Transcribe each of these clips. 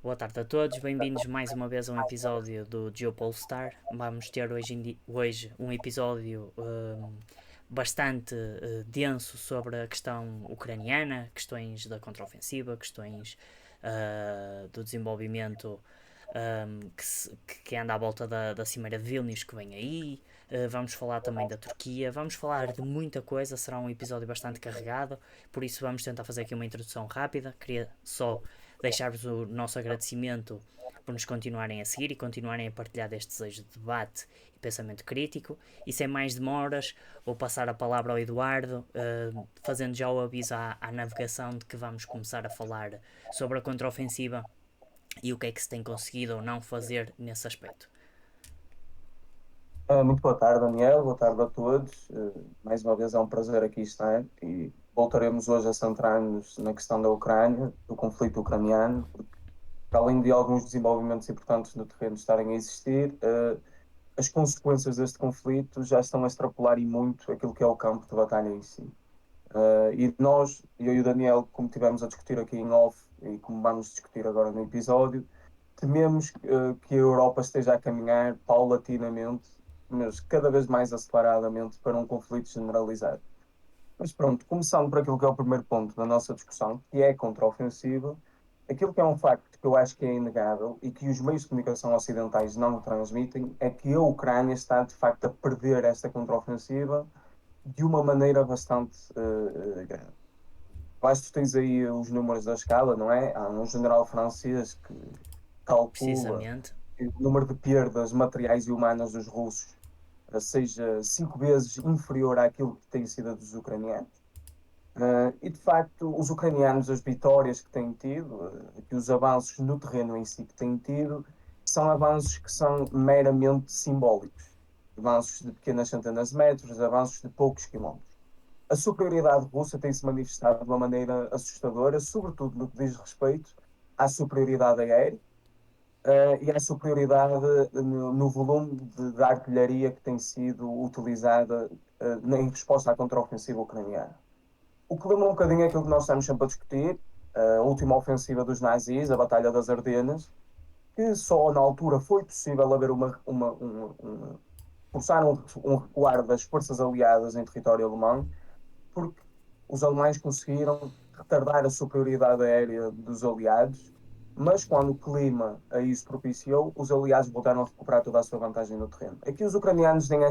Boa tarde a todos, bem-vindos mais uma vez a um episódio do Geopolestar. Vamos ter hoje um episódio bastante denso sobre a questão ucraniana, questões da contraofensiva, questões do desenvolvimento que anda à volta da Cimeira de Vilnius que vem aí. Vamos falar também da Turquia, vamos falar de muita coisa, será um episódio bastante carregado, por isso vamos tentar fazer aqui uma introdução rápida. Queria só deixar-vos o nosso agradecimento por nos continuarem a seguir e continuarem a partilhar deste desejo de debate e pensamento crítico. E sem mais demoras, vou passar a palavra ao Eduardo, fazendo já o aviso à navegação de que vamos começar a falar sobre a contraofensiva e o que é que se tem conseguido ou não fazer nesse aspecto. Muito boa tarde, Daniel. Boa tarde a todos. Mais uma vez é um prazer aqui estar e voltaremos hoje a centrar-nos na questão da Ucrânia, do conflito ucraniano, porque, para além de alguns desenvolvimentos importantes no terreno estarem a existir, as consequências deste conflito já estão a extrapolar e muito aquilo que é o campo de batalha em si. E nós, eu e o Daniel, como tivemos a discutir aqui em off e como vamos discutir agora no episódio, tememos que a Europa esteja a caminhar paulatinamente, mas cada vez mais aceleradamente, para um conflito generalizado. Mas pronto, começando por aquilo que é o primeiro ponto da nossa discussão, que é a contraofensiva, aquilo que é um facto que eu acho que é inegável e que os meios de comunicação ocidentais não transmitem é que a Ucrânia está de facto a perder esta contraofensiva de uma maneira bastante grande. Vais, tens aí os números da escala, não é? Há um general francês que calcula Precisamente. que o número de perdas materiais e humanas dos russos seja 5 vezes inferior àquilo que tem sido a dos ucranianos. E de facto, os ucranianos, as vitórias que têm tido, que os avanços no terreno em si que têm tido, são avanços que são meramente simbólicos. Avanços de pequenas centenas de metros, avanços de poucos quilómetros. A superioridade russa tem se manifestado de uma maneira assustadora, sobretudo no que diz respeito à superioridade aérea e à superioridade no volume de artilharia que tem sido utilizada em resposta à contraofensiva ucraniana. O que lembra um bocadinho aquilo que nós estamos sempre a discutir, a última ofensiva dos nazis, a Batalha das Ardenas, que só na altura foi possível haver forçar um recuar das forças aliadas em território alemão, porque os alemães conseguiram retardar a superioridade aérea dos aliados, mas quando o clima a isso propiciou, os aliados voltaram a recuperar toda a sua vantagem no terreno. Aqui os ucranianos nem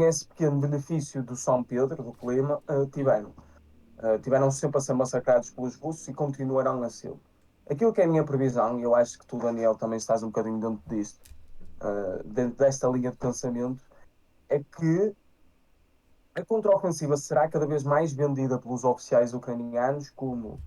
esse pequeno benefício do São Pedro, do clima, tiveram. Tiveram sempre a ser massacrados pelos russos e continuarão a ser. Aquilo que é a minha previsão, e eu acho que tu, Daniel, também estás um bocadinho dentro disto, dentro desta linha de pensamento, é que a contraofensiva será cada vez mais vendida pelos oficiais ucranianos como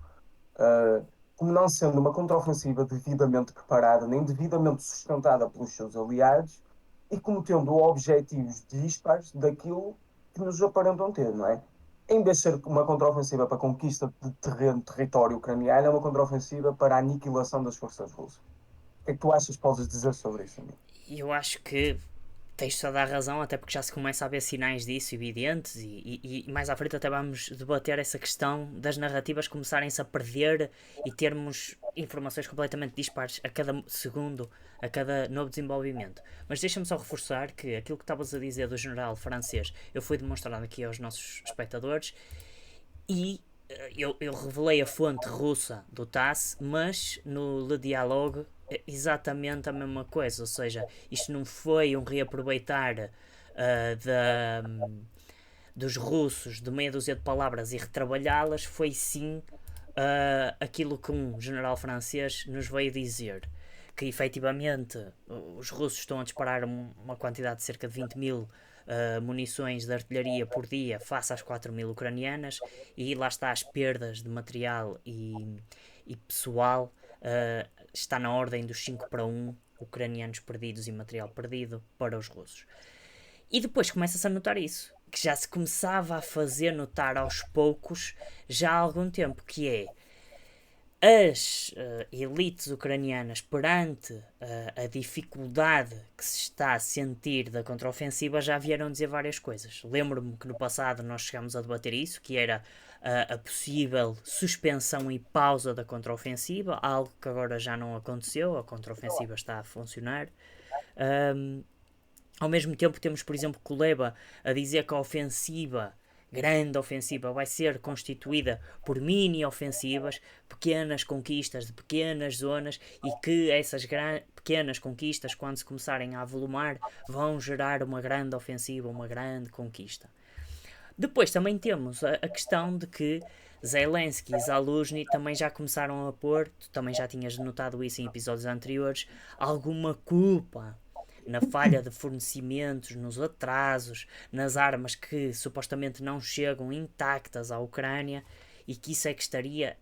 não sendo uma contraofensiva devidamente preparada, nem devidamente sustentada pelos seus aliados, e como tendo objetivos dispares daquilo que nos aparentam ter, não é? Em vez de ser uma contraofensiva para conquista de terreno, território ucraniano, é uma contraofensiva para a aniquilação das forças russas. O que é que tu achas que podes dizer sobre isso, amigo? E eu acho que tens toda a razão, até porque já se começa a ver sinais disso evidentes, e mais à frente até vamos debater essa questão das narrativas começarem-se a perder e termos informações completamente dispares a cada segundo, a cada novo desenvolvimento. Mas deixa-me só reforçar que aquilo que estavas a dizer do general francês eu fui demonstrando aqui aos nossos espectadores e eu revelei a fonte russa do TASS, mas no Le Dialogue é exatamente a mesma coisa, ou seja, isto não foi um reaproveitar dos russos de meia dúzia de palavras e retrabalhá-las, foi sim aquilo que um general francês nos veio dizer. Que efetivamente os russos estão a disparar uma quantidade de cerca de 20 mil munições de artilharia por dia face às 4 mil ucranianas, e lá está, as perdas de material e pessoal está na ordem dos 5 para 1 ucranianos perdidos e material perdido para os russos. E depois começa-se a notar isso, que já se começava a fazer notar aos poucos já há algum tempo, que é As elites ucranianas, perante a dificuldade que se está a sentir da contraofensiva, já vieram dizer várias coisas. Lembro-me que no passado nós chegámos a debater isso, que era a possível suspensão e pausa da contraofensiva, algo que agora já não aconteceu, a contraofensiva está a funcionar. Ao mesmo tempo temos, por exemplo, Kuleba a dizer que a ofensiva, grande ofensiva, vai ser constituída por mini-ofensivas, pequenas conquistas de pequenas zonas, e que essas pequenas conquistas, quando se começarem a avolumar, vão gerar uma grande ofensiva, uma grande conquista. Depois também temos a questão de que Zelensky e Zaluzhny também já começaram a pôr, tu também já tinhas notado isso em episódios anteriores, alguma culpa na falha de fornecimentos, nos atrasos, nas armas que supostamente não chegam intactas à Ucrânia, e que isso é que estaria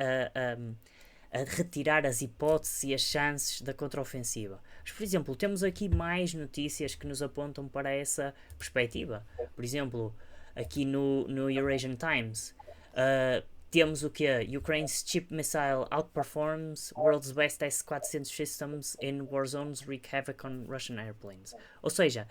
a retirar as hipóteses e as chances da contraofensiva. Mas, por exemplo, temos aqui mais notícias que nos apontam para essa perspectiva. Por exemplo, aqui no Eurasian Times, temos o que? Ukraine's cheap missile outperforms world's best S-400 systems in war zones, wreak havoc on Russian airplanes. Ou seja,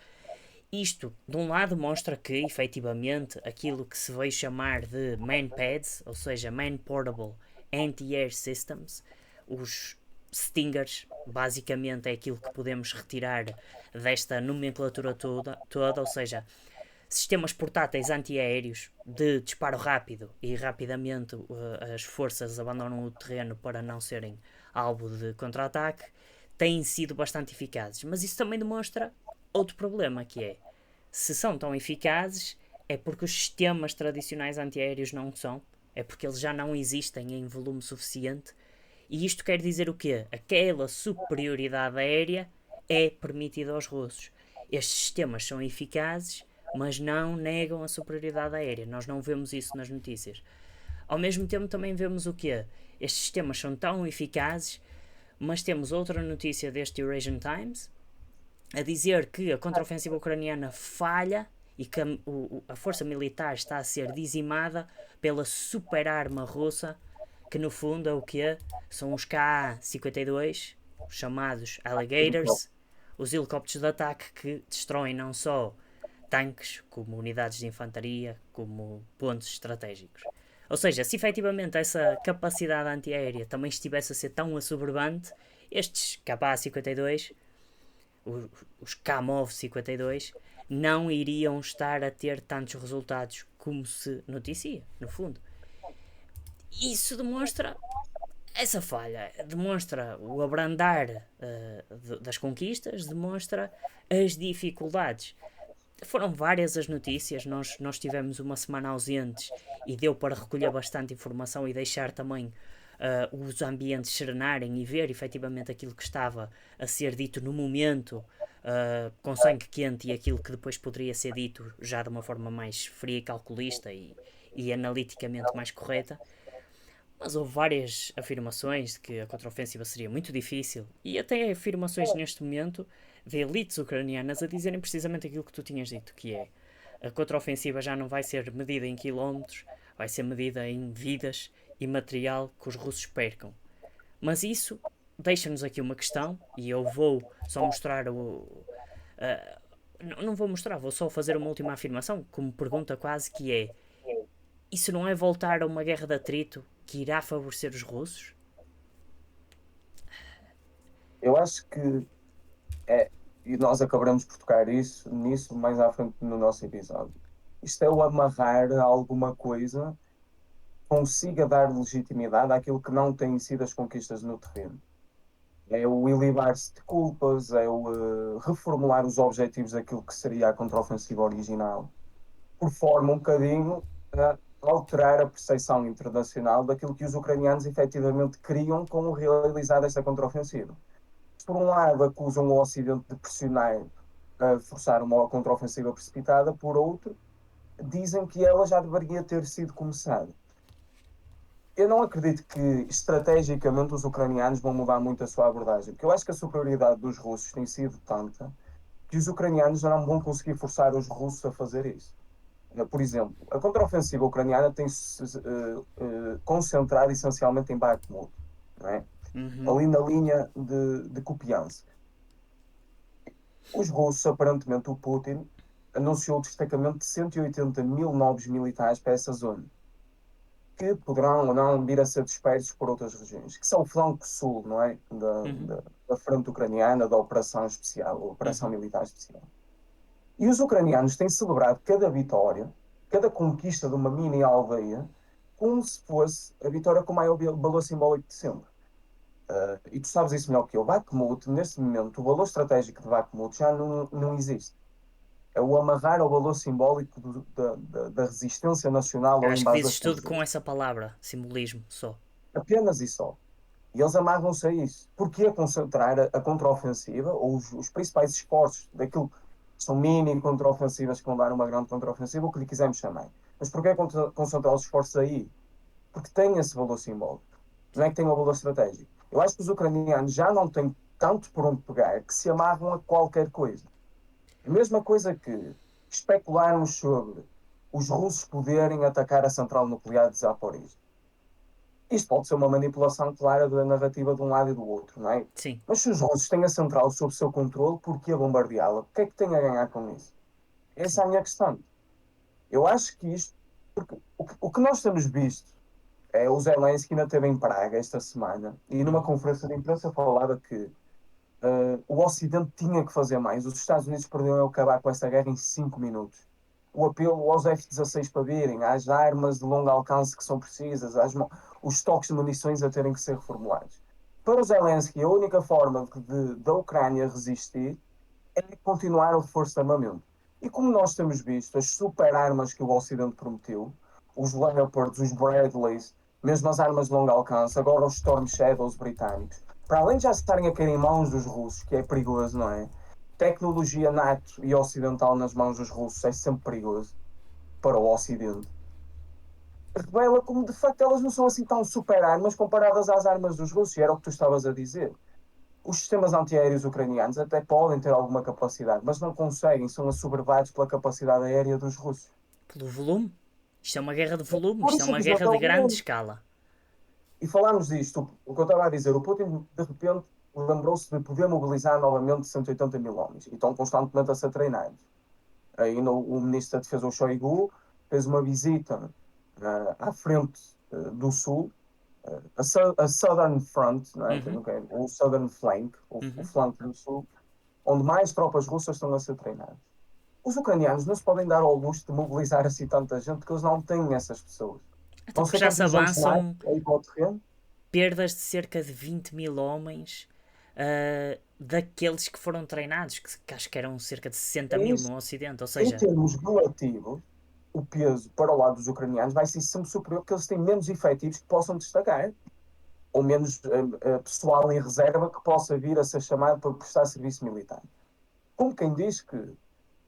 isto, de um lado, mostra que, efetivamente, aquilo que se veio chamar de MANPADS, ou seja, Man Portable Anti-Air Systems, os Stingers, basicamente é aquilo que podemos retirar desta nomenclatura toda, ou seja, sistemas portáteis antiaéreos de disparo rápido, e rapidamente as forças abandonam o terreno para não serem alvo de contra-ataque, têm sido bastante eficazes. Mas isso também demonstra outro problema, que é, se são tão eficazes, é porque os sistemas tradicionais antiaéreos não são, é porque eles já não existem em volume suficiente. E isto quer dizer o quê? Aquela superioridade aérea é permitida aos russos. Estes sistemas são eficazes, mas não negam a superioridade aérea. Nós não vemos isso nas notícias. Ao mesmo tempo também vemos o quê? Estes sistemas são tão eficazes, mas temos outra notícia deste Eurasian Times a dizer que a contraofensiva ucraniana falha e que a força militar está a ser dizimada pela super arma russa, que no fundo é o quê? São os Ka-52, chamados Alligators, os helicópteros de ataque que destroem não só tanques, como unidades de infantaria, como pontos estratégicos. Ou seja, se efetivamente essa capacidade antiaérea também estivesse a ser tão assoberbante, estes Ka-52, os Kamov 52, não iriam estar a ter tantos resultados como se noticia, no fundo. Isso demonstra essa falha, demonstra o abrandar das conquistas, demonstra as dificuldades. Foram várias as notícias, nós tivemos uma semana ausentes e deu para recolher bastante informação e deixar também os ambientes serenarem e ver efetivamente aquilo que estava a ser dito no momento, com sangue quente, e aquilo que depois poderia ser dito já de uma forma mais fria e calculista e analiticamente mais correta. Mas houve várias afirmações de que a contraofensiva seria muito difícil, e até afirmações neste momento de elites ucranianas a dizerem precisamente aquilo que tu tinhas dito, que é a contraofensiva já não vai ser medida em quilómetros, vai ser medida em vidas e material que os russos percam. Mas isso deixa-nos aqui uma questão, e eu vou só mostrar não vou mostrar, vou só fazer uma última afirmação, como pergunta quase, que é: isso não é voltar a uma guerra de atrito que irá favorecer os russos? Eu acho que é, e nós acabaremos por tocar nisso mais à frente no nosso episódio. Isto é o amarrar a alguma coisa que consiga dar legitimidade àquilo que não têm sido as conquistas no terreno. É o ilibar-se de culpas, é o reformular os objetivos daquilo que seria a contraofensiva original, por forma um bocadinho a alterar a percepção internacional daquilo que os ucranianos efetivamente queriam com o realizar esta contraofensiva. Por um lado, acusam o Ocidente de pressionar a forçar uma contraofensiva precipitada, por outro, dizem que ela já deveria ter sido começada. Eu não acredito que estrategicamente os ucranianos vão mudar muito a sua abordagem, porque eu acho que a superioridade dos russos tem sido tanta que os ucranianos já não vão conseguir forçar os russos a fazer isso. Por exemplo, a contraofensiva ucraniana tem-se concentrado essencialmente em Bakhmut. não é? Uhum. Ali na linha de Kupiansk. Os russos, aparentemente, o Putin, anunciou o destacamento de 180 mil novos militares para essa zona, que poderão ou não vir a ser dispersos por outras regiões, que são o flanco sul, não é? Uhum. Da frente ucraniana, da operação especial, operação Uhum. militar especial. E os ucranianos têm celebrado cada vitória, cada conquista de uma mini aldeia, como se fosse a vitória com o maior valor simbólico de sempre. E tu sabes isso melhor que eu. Bakhmut, neste momento, o valor estratégico de Bakhmut já não existe. É o amarrar ao valor simbólico da resistência nacional Eu ao acho que invasor dizes tudo com estrangeiro. essa palavra, simbolismo, só. Apenas e só. E eles amarram-se a isso. Porque a concentrar a contraofensiva, ou os principais esforços daquilo que são mini contraofensivas que vão dar uma grande contraofensiva, o que lhe quisermos chamar. Mas porquê concentrar os esforços aí? Porque tem esse valor simbólico. Não é Sim. que tem o valor estratégico. Eu acho que os ucranianos já não têm tanto por onde pegar que se amarram a qualquer coisa. A mesma coisa que especularmos sobre os russos poderem atacar a central nuclear de Zaporizhzhia. Isto pode ser uma manipulação clara da narrativa de um lado e do outro, não é? Sim. Mas se os russos têm a central sob seu controle, por que a bombardeá-la? O que é que tem a ganhar com isso? Essa Sim. é a minha questão. Eu acho que isto. Porque o que nós temos visto é o Zelensky ainda esteve em Praga esta semana e numa Uhum. conferência de imprensa falava que o Ocidente tinha que fazer mais. Os Estados Unidos poderiam acabar com essa guerra em 5 minutos. O apelo aos F-16 para virem, às armas de longo alcance que são precisas, os estoques de munições a terem que ser reformulados. Para o Zelensky, a única forma da Ucrânia resistir é continuar o reforço de armamento. E como nós temos visto, as super armas que o Ocidente prometeu, os Leopards, os Bradleys, mesmo as armas de longo alcance, agora os Storm Shadows britânicos, para além de já estarem a cair em mãos dos russos, que é perigoso, não é? Tecnologia NATO e ocidental nas mãos dos russos é sempre perigoso para o Ocidente. Revela como de facto elas não são assim tão super armas comparadas às armas dos russos, e era o que tu estavas a dizer. Os sistemas antiaéreos ucranianos até podem ter alguma capacidade, mas não conseguem, são assoberbados pela capacidade aérea dos russos. Pelo volume. Isto é uma guerra de volume, Por isto é isso uma simplesmente guerra é de o grande volume. escala. E falámos disto, o que eu estava a dizer, o Putin de repente lembrou-se de poder mobilizar novamente 180 mil homens e estão constantemente a ser treinados. Aí o ministro da Defesa, o Shoigu, fez uma visita à frente do Sul, a Southern Front, não é? Uhum. O Southern Flank, o Uhum. flanco do Sul, onde mais tropas russas estão a ser treinadas. Os ucranianos não se podem dar ao luxo de mobilizar assim tanta gente, porque eles não têm essas pessoas. Até Vão porque ser já se contingentes mais avançam aí para o terreno. perdas de cerca de 20 mil homens daqueles que foram treinados, que acho que eram cerca de 60 É mil isso. no Ocidente. Ou Em seja, termos relativos, o peso para o lado dos ucranianos vai ser sempre superior, porque eles têm menos efetivos que possam destacar, ou menos pessoal em reserva que possa vir a ser chamado para prestar serviço militar. Como quem diz que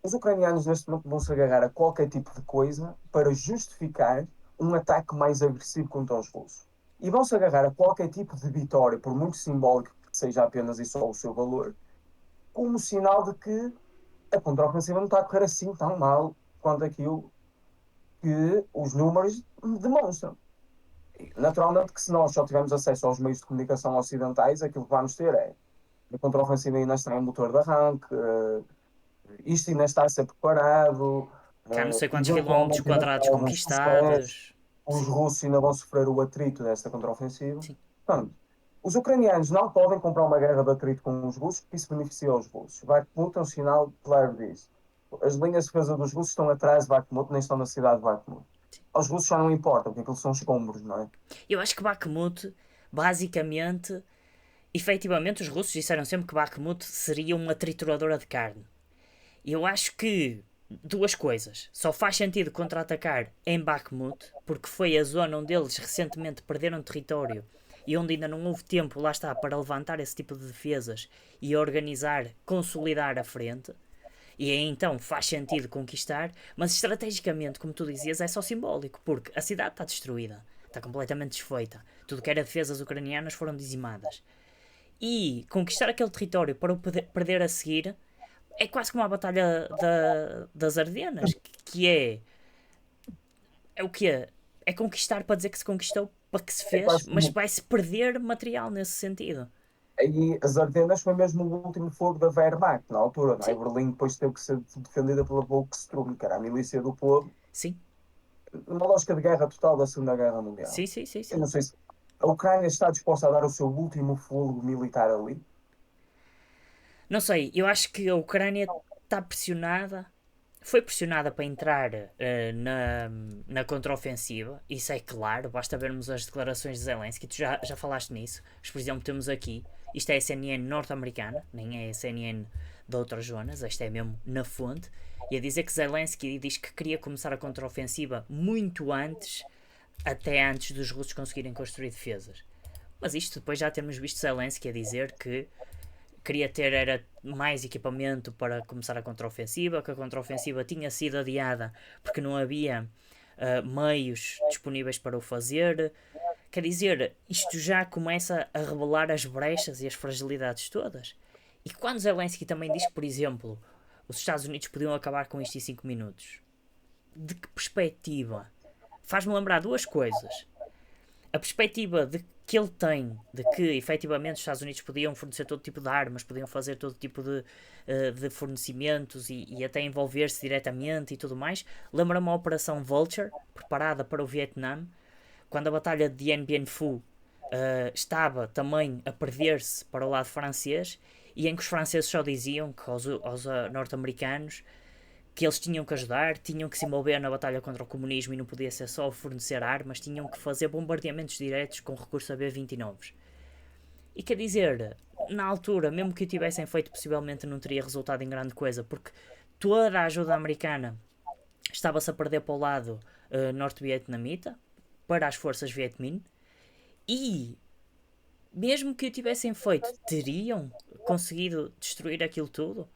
os ucranianos neste momento vão se agarrar a qualquer tipo de coisa para justificar um ataque mais agressivo contra os russos. E vão se agarrar a qualquer tipo de vitória, por muito simbólico que seja apenas e só o seu valor, como sinal de que a contraofensiva não está a correr assim tão mal quanto aquilo que os números demonstram. Naturalmente que se nós só tivermos acesso aos meios de comunicação ocidentais, aquilo que vamos ter é a contraofensiva ainda está em motor de arranque, isto ainda está a ser preparado, cá não sei quantos quilómetros eventualmente ainda tem quadrados alguns sucessos, conquistados. os Sim, russos ainda vão sofrer o atrito desta contraofensiva. sim. Portanto, os ucranianos não podem comprar uma guerra de atrito com os russos, porque isso beneficia os russos. Bakhmut é um sinal claro disso. As linhas de defesa dos russos estão atrás de Bakhmut, nem estão na cidade de Bakhmut. Aos russos já não importa, porque aquilo são escombros, não é? Eu acho que Bakhmut, basicamente, efetivamente, os russos disseram sempre que Bakhmut seria uma trituradora de carne. Eu acho que duas coisas. Só faz sentido contra-atacar em Bakhmut, porque foi a zona onde eles recentemente perderam território e onde ainda não houve tempo, lá está, para levantar esse tipo de defesas e organizar, consolidar a frente. E aí então faz sentido conquistar, mas estrategicamente, como tu dizias, é só simbólico, porque a cidade está destruída, está completamente desfeita. Tudo que era defesas ucranianas foram dizimadas. E conquistar aquele território para o perder a seguir é quase como a Batalha das Ardenas, que é o que é conquistar para dizer que se conquistou, para que se É fez, quase mas como. vai-se perder material nesse sentido. Aí as Ardenas foi mesmo o último fogo da Wehrmacht, na altura, não é? Sim, Berlim depois teve que ser defendida pela Volkstrumme, que era a milícia do povo, sim, numa lógica de guerra total da Segunda Guerra Mundial. sim, sim, sim, Eu sim. não sei se a Ucrânia está disposta a dar o seu último fogo militar ali. Não sei, eu acho que a Ucrânia está pressionada, foi pressionada para entrar na contraofensiva, isso é claro, basta vermos as declarações de Zelensky, tu já falaste nisso, mas por exemplo temos aqui, isto é a CNN norte-americana, nem é a CNN de outras zonas, isto é mesmo na fonte, e a dizer que Zelensky diz que queria começar a contraofensiva muito antes, até antes dos russos conseguirem construir defesas. Mas isto depois já temos visto Zelensky a dizer que queria ter era mais equipamento para começar a contraofensiva, que a contraofensiva tinha sido adiada porque não havia meios disponíveis para o fazer. Quer dizer, isto já começa a revelar as brechas e as fragilidades todas. E quando Zelensky também diz que, por exemplo, os Estados Unidos podiam acabar com isto em 5 minutos, de que perspectiva? Faz-me lembrar duas coisas. A perspectiva de que ele tem de que efetivamente os Estados Unidos podiam fornecer todo tipo de armas, podiam fazer todo tipo de fornecimentos e até envolver-se diretamente e tudo mais, lembra-me a Operação Vulture, preparada para o Vietnã, quando a Batalha de Dien Bien Phu estava também a perder-se para o lado francês e em que os franceses só diziam que aos norte-americanos que eles tinham que ajudar, tinham que se envolver na batalha contra o comunismo e não podia ser só fornecer armas, tinham que fazer bombardeamentos diretos com recurso a B-29s. E quer dizer, na altura, mesmo que o tivessem feito, possivelmente não teria resultado em grande coisa, porque toda a ajuda americana estava-se a perder para o lado norte-vietnamita, para as forças Viet-Minh, e mesmo que o tivessem feito, teriam conseguido destruir aquilo tudo?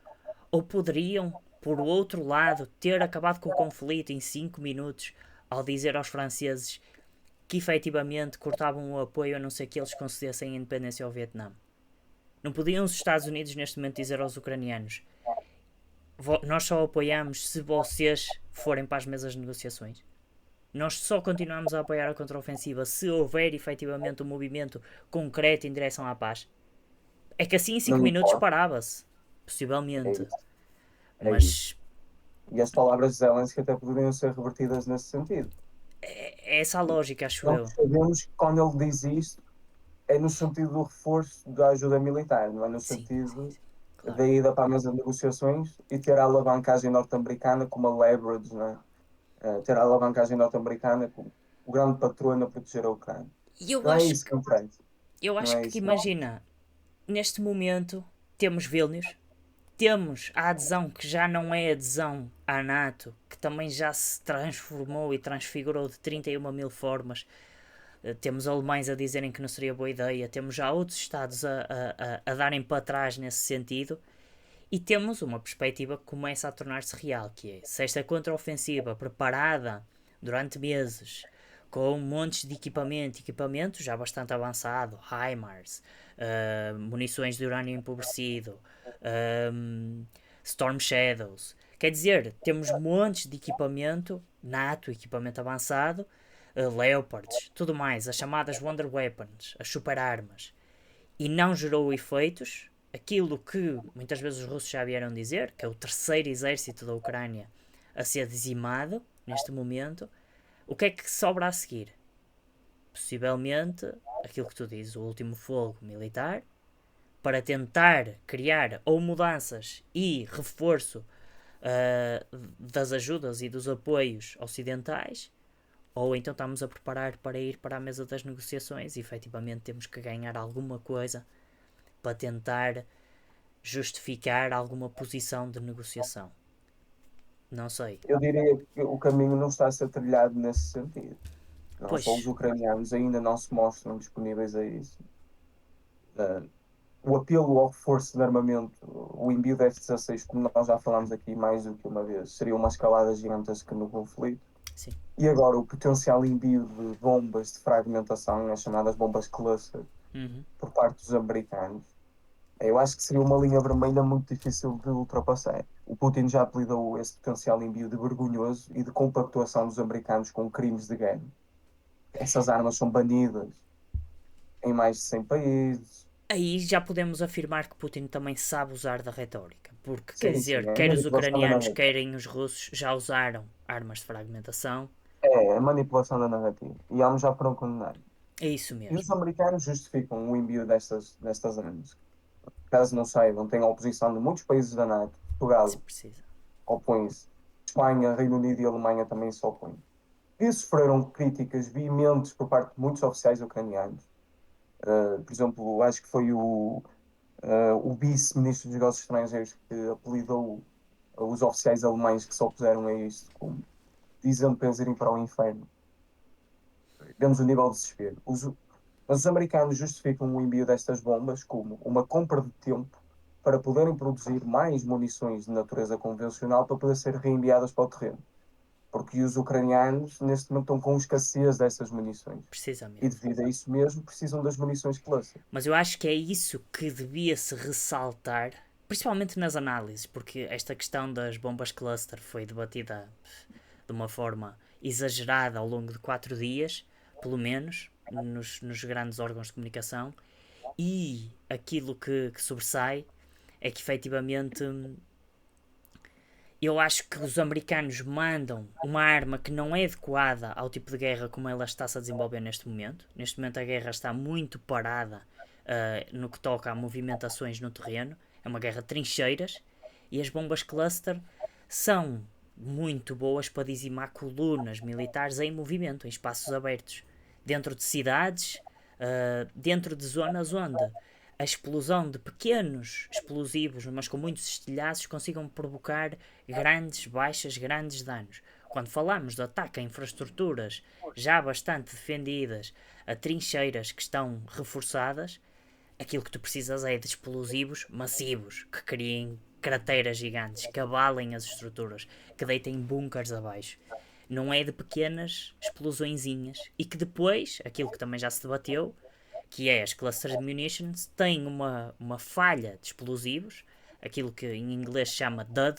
Ou poderiam, por outro lado, ter acabado com o conflito em 5 minutos ao dizer aos franceses que efetivamente cortavam o apoio a não ser que eles concedessem a independência ao Vietnã? Não podiam os Estados Unidos neste momento dizer aos ucranianos: nós só apoiamos se vocês forem para as mesas de negociações? Nós só continuamos a apoiar a contraofensiva se houver efetivamente um movimento concreto em direção à paz? É que assim em Não 5 minutos importa. parava-se. É Possivelmente. isso. É isso. Mas E as palavras de Zelensky até poderiam ser revertidas nesse sentido. é essa a lógica, acho Nós eu. sabemos que quando ele diz isto, é no sentido do reforço da ajuda militar, não é no Sim, sentido claro. da ida para a mesa de negociações e ter a alavancagem norte-americana como a leverage, não é? Ter a alavancagem norte-americana como o grande patrono a proteger a Ucrânia. E eu Não é acho isso que, que interessa. eu Não acho é que isso que interessa. imagina, neste momento temos Vilnius, temos a adesão que já não é adesão à NATO, que também já se transformou e transfigurou de 31 mil formas. Temos alemães a dizerem que não seria boa ideia, temos já outros Estados a darem para trás nesse sentido, e temos uma perspectiva que começa a tornar-se real, que é se esta contraofensiva preparada durante meses, com montes de equipamento já bastante avançado, HIMARS, munições de urânio empobrecido, Storm Shadows. Quer dizer, temos montes de equipamento, NATO, equipamento avançado, Leopards, tudo mais, as chamadas Wonder Weapons, as super armas, e não gerou efeitos, aquilo que muitas vezes os russos já vieram dizer, que é o terceiro exército da Ucrânia a ser dizimado neste momento, o que é que sobra a seguir? Possivelmente aquilo que tu dizes, o último fogo militar, para tentar criar ou mudanças e reforço das ajudas e dos apoios ocidentais, ou então estamos a preparar para ir para a mesa das negociações e efetivamente temos que ganhar alguma coisa para tentar justificar alguma posição de negociação. Não sei. Eu diria que o caminho não está a ser trilhado nesse sentido. Não só os Pois, ucranianos ainda não se mostram disponíveis a isso. Uh, o apelo ao reforço de armamento, o envio de F-16, como nós já falámos aqui mais do que uma vez, seria uma escalada gigantesca no conflito. sim. E agora o potencial envio de bombas de fragmentação, as chamadas bombas cluster, Uhum. por parte dos americanos, eu acho que seria uma linha vermelha muito difícil de ultrapassar. O Putin já apelidou esse potencial envio de vergonhoso e de compactuação dos americanos com crimes de guerra. Essas armas são banidas em mais de 100 países. Aí já podemos afirmar que Putin também sabe usar da retórica, porque quer Sim, sim, dizer, é quer os manipulação da ucranianos, narrativa. querem os russos já usaram armas de fragmentação. É manipulação da narrativa. E ambos já foram condenados. É isso E os mesmo. americanos justificam o envio destas armas. Caso não saibam, tem a oposição de muitos países da NATO. Se Portugal precisa. opõe-se. Espanha, Reino Unido e Alemanha também se opõem. E sofreram críticas veementes por parte de muitos oficiais ucranianos. Por exemplo, acho que foi o vice-ministro dos Negócios Estrangeiros que apelidou os oficiais alemães que se opuseram a isto, como dizendo para eles irem para o inferno. Vemos o nível de desespero. Mas os americanos justificam o envio destas bombas como uma compra de tempo para poderem produzir mais munições de natureza convencional para poder ser reenviadas para o terreno. Porque os ucranianos, neste momento, estão com escassez dessas munições. E Precisamente. devido a isso mesmo, precisam das munições cluster. Mas eu acho que é isso que devia-se ressaltar, principalmente nas análises, porque esta questão das bombas cluster foi debatida de uma forma exagerada ao longo de 4 dias, pelo menos, nos grandes órgãos de comunicação, e aquilo que sobressai é que efetivamente eu acho que os americanos mandam uma arma que não é adequada ao tipo de guerra como ela está-se a desenvolver neste momento. Neste momento a guerra está muito parada no que toca a movimentações no terreno. É uma guerra de trincheiras e as bombas cluster são muito boas para dizimar colunas militares em movimento, em espaços abertos, dentro de cidades, dentro de zonas onde a explosão de pequenos explosivos, mas com muitos estilhaços, consigam provocar grandes baixas, grandes danos. Quando falamos de ataque a infraestruturas já bastante defendidas, a trincheiras que estão reforçadas, aquilo que tu precisas é de explosivos massivos que criem crateras gigantes, que abalem as estruturas, que deitem bunkers abaixo. Não é de pequenas explosõezinhas e que depois, aquilo que também já se debateu, que é as cluster munitions, têm uma falha de explosivos, aquilo que em inglês se chama dud,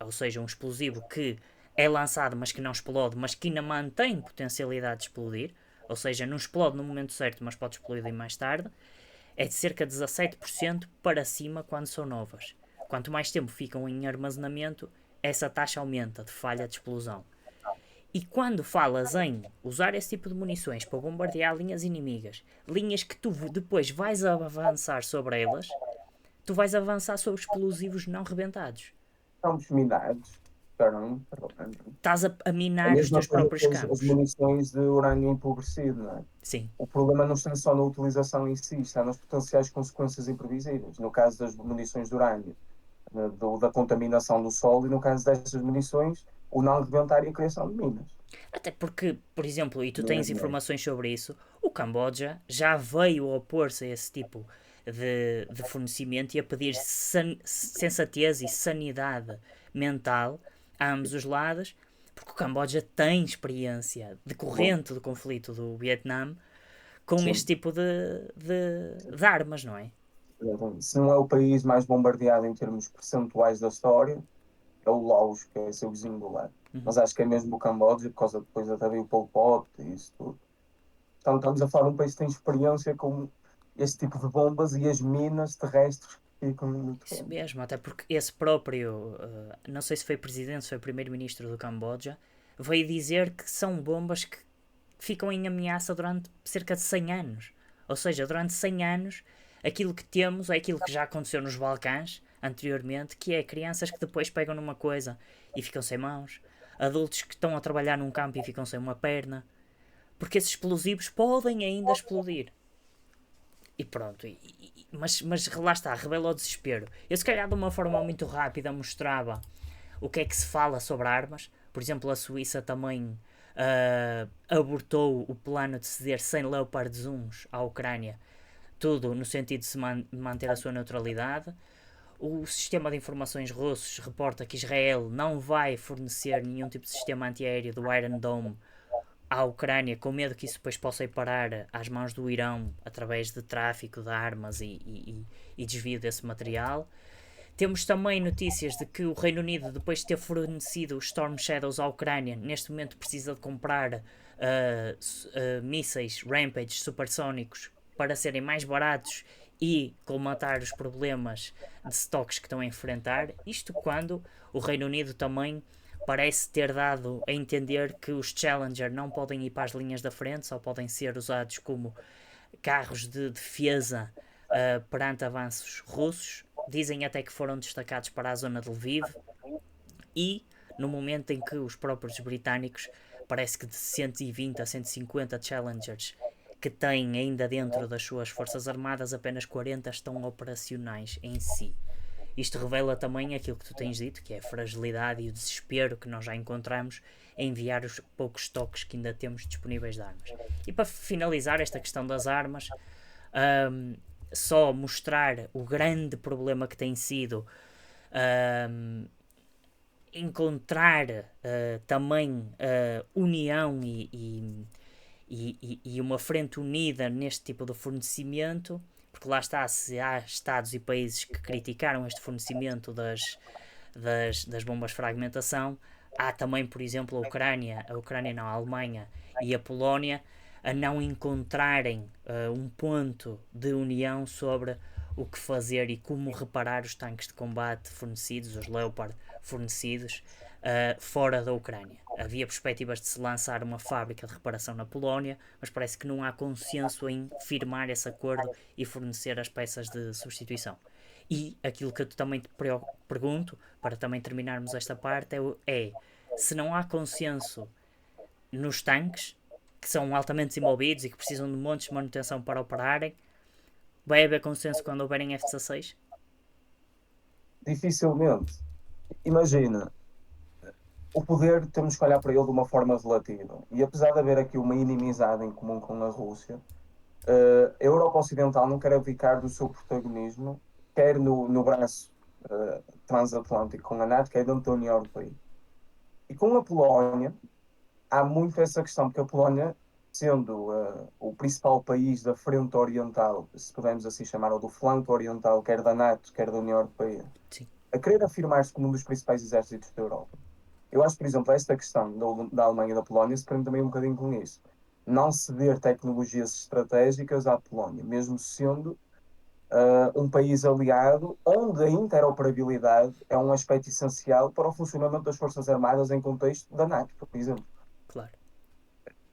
ou seja, um explosivo que é lançado mas que não explode, mas que ainda mantém potencialidade de explodir, ou seja, não explode no momento certo, mas pode explodir mais tarde, é de cerca de 17% para cima quando são novas. Quanto mais tempo ficam em armazenamento, essa taxa aumenta de falha de explosão. E quando falas em usar esse tipo de munições para bombardear linhas inimigas, linhas que tu depois vais avançar sobre elas, tu vais avançar sobre explosivos não rebentados. Estamos minados. Perdão. Estás a É a minar os mesma teus coisa próprios que as campos. munições de urânio empobrecido, não é? Sim, O problema não está só na utilização em si, está nas potenciais consequências imprevisíveis. No caso das munições de urânio, da contaminação do solo, e no caso destas munições, o não rebentar e a criação de minas. até porque, por exemplo, e tu tens Mesmo, é. informações sobre isso, o Camboja já veio a opor-se a esse tipo de fornecimento e a pedir sensatez e sanidade mental a ambos os lados, porque o Camboja tem experiência Bom, decorrente do conflito do Vietnã com este sim. tipo de armas, não é? Exatamente. Se não é o país mais bombardeado em termos percentuais da história, é o Laos, que é seu vizinho do lado. Uhum. Mas acho que é mesmo o Camboja, por causa depois até veio o Pol Pot e isso tudo. Então estamos a falar de um país que tem experiência com este tipo de bombas e as minas terrestres que ficam no Isso terreno. mesmo, até porque esse próprio, não sei se foi presidente, se foi primeiro-ministro do Camboja, veio dizer que são bombas que ficam em ameaça durante cerca de 100 anos. Ou seja, durante 100 anos, aquilo que temos é aquilo que já aconteceu nos Balcãs anteriormente, que é crianças que depois pegam numa coisa e ficam sem mãos, adultos que estão a trabalhar num campo e ficam sem uma perna, porque esses explosivos podem ainda explodir. E pronto, mas lá está, revela o desespero. Eu se calhar de uma forma muito rápida mostrava o que é que se fala sobre armas. Por exemplo, a Suíça também abortou o plano de ceder 100 Leopard 1 à Ucrânia. Tudo no sentido de se manter a sua neutralidade. O sistema de informações russos reporta que Israel não vai fornecer nenhum tipo de sistema antiaéreo do Iron Dome à Ucrânia, com medo que isso depois possa ir parar às mãos do Irão através de tráfico de armas e desvio desse material. Temos também notícias de que o Reino Unido, depois de ter fornecido os Storm Shadows à Ucrânia, neste momento precisa de comprar mísseis Rampage supersónicos para serem mais baratos e colmatar os problemas de stocks que estão a enfrentar. Isto quando o Reino Unido também parece ter dado a entender que os Challenger não podem ir para as linhas da frente, só podem ser usados como carros de defesa perante avanços russos. Dizem até que foram destacados para a zona de Lviv e no momento em que os próprios britânicos, parece que de 120 a 150 Challengers que têm ainda dentro das suas forças armadas, apenas 40 estão operacionais em si. Isto revela também aquilo que tu tens dito, que é a fragilidade e o desespero que nós já encontramos em enviar os poucos estoques que ainda temos disponíveis de armas. E para finalizar esta questão das armas, só mostrar o grande problema que tem sido encontrar também união e uma frente unida neste tipo de fornecimento, porque lá está, se há Estados e países que criticaram este fornecimento das bombas de fragmentação, há também, por exemplo, a Ucrânia não, a Alemanha e a Polónia a não encontrarem um ponto de união sobre o que fazer e como reparar os tanques de combate fornecidos, os Leopard fornecidos, fora da Ucrânia. Havia perspectivas de se lançar uma fábrica de reparação na Polónia, mas parece que não há consenso em firmar esse acordo e fornecer as peças de substituição. E aquilo que eu também te pergunto, para também terminarmos esta parte, é se não há consenso nos tanques, que são altamente desenvolvidos e que precisam de montes de manutenção para operarem, vai haver consenso quando houverem F-16? Dificilmente. Imagina, o poder temos que olhar para ele de uma forma relativa. E apesar de haver aqui uma inimizade em comum com a Rússia, a Europa Ocidental não quer abdicar do seu protagonismo, quer no braço transatlântico com a NATO, quer dentro da União Europeia. E com a Polónia, há muito essa questão, porque a Polónia, sendo o principal país da frente oriental, se pudermos assim chamar, ou do flanco oriental, quer da NATO, quer da União Europeia, Sim. a querer afirmar-se como um dos principais exércitos da Europa. Eu acho, por exemplo, esta questão da Alemanha e da Polónia se prende também um bocadinho com isso. Não ceder tecnologias estratégicas à Polónia, mesmo sendo um país aliado, onde a interoperabilidade é um aspecto essencial para o funcionamento das Forças Armadas em contexto da NATO, por exemplo. Claro.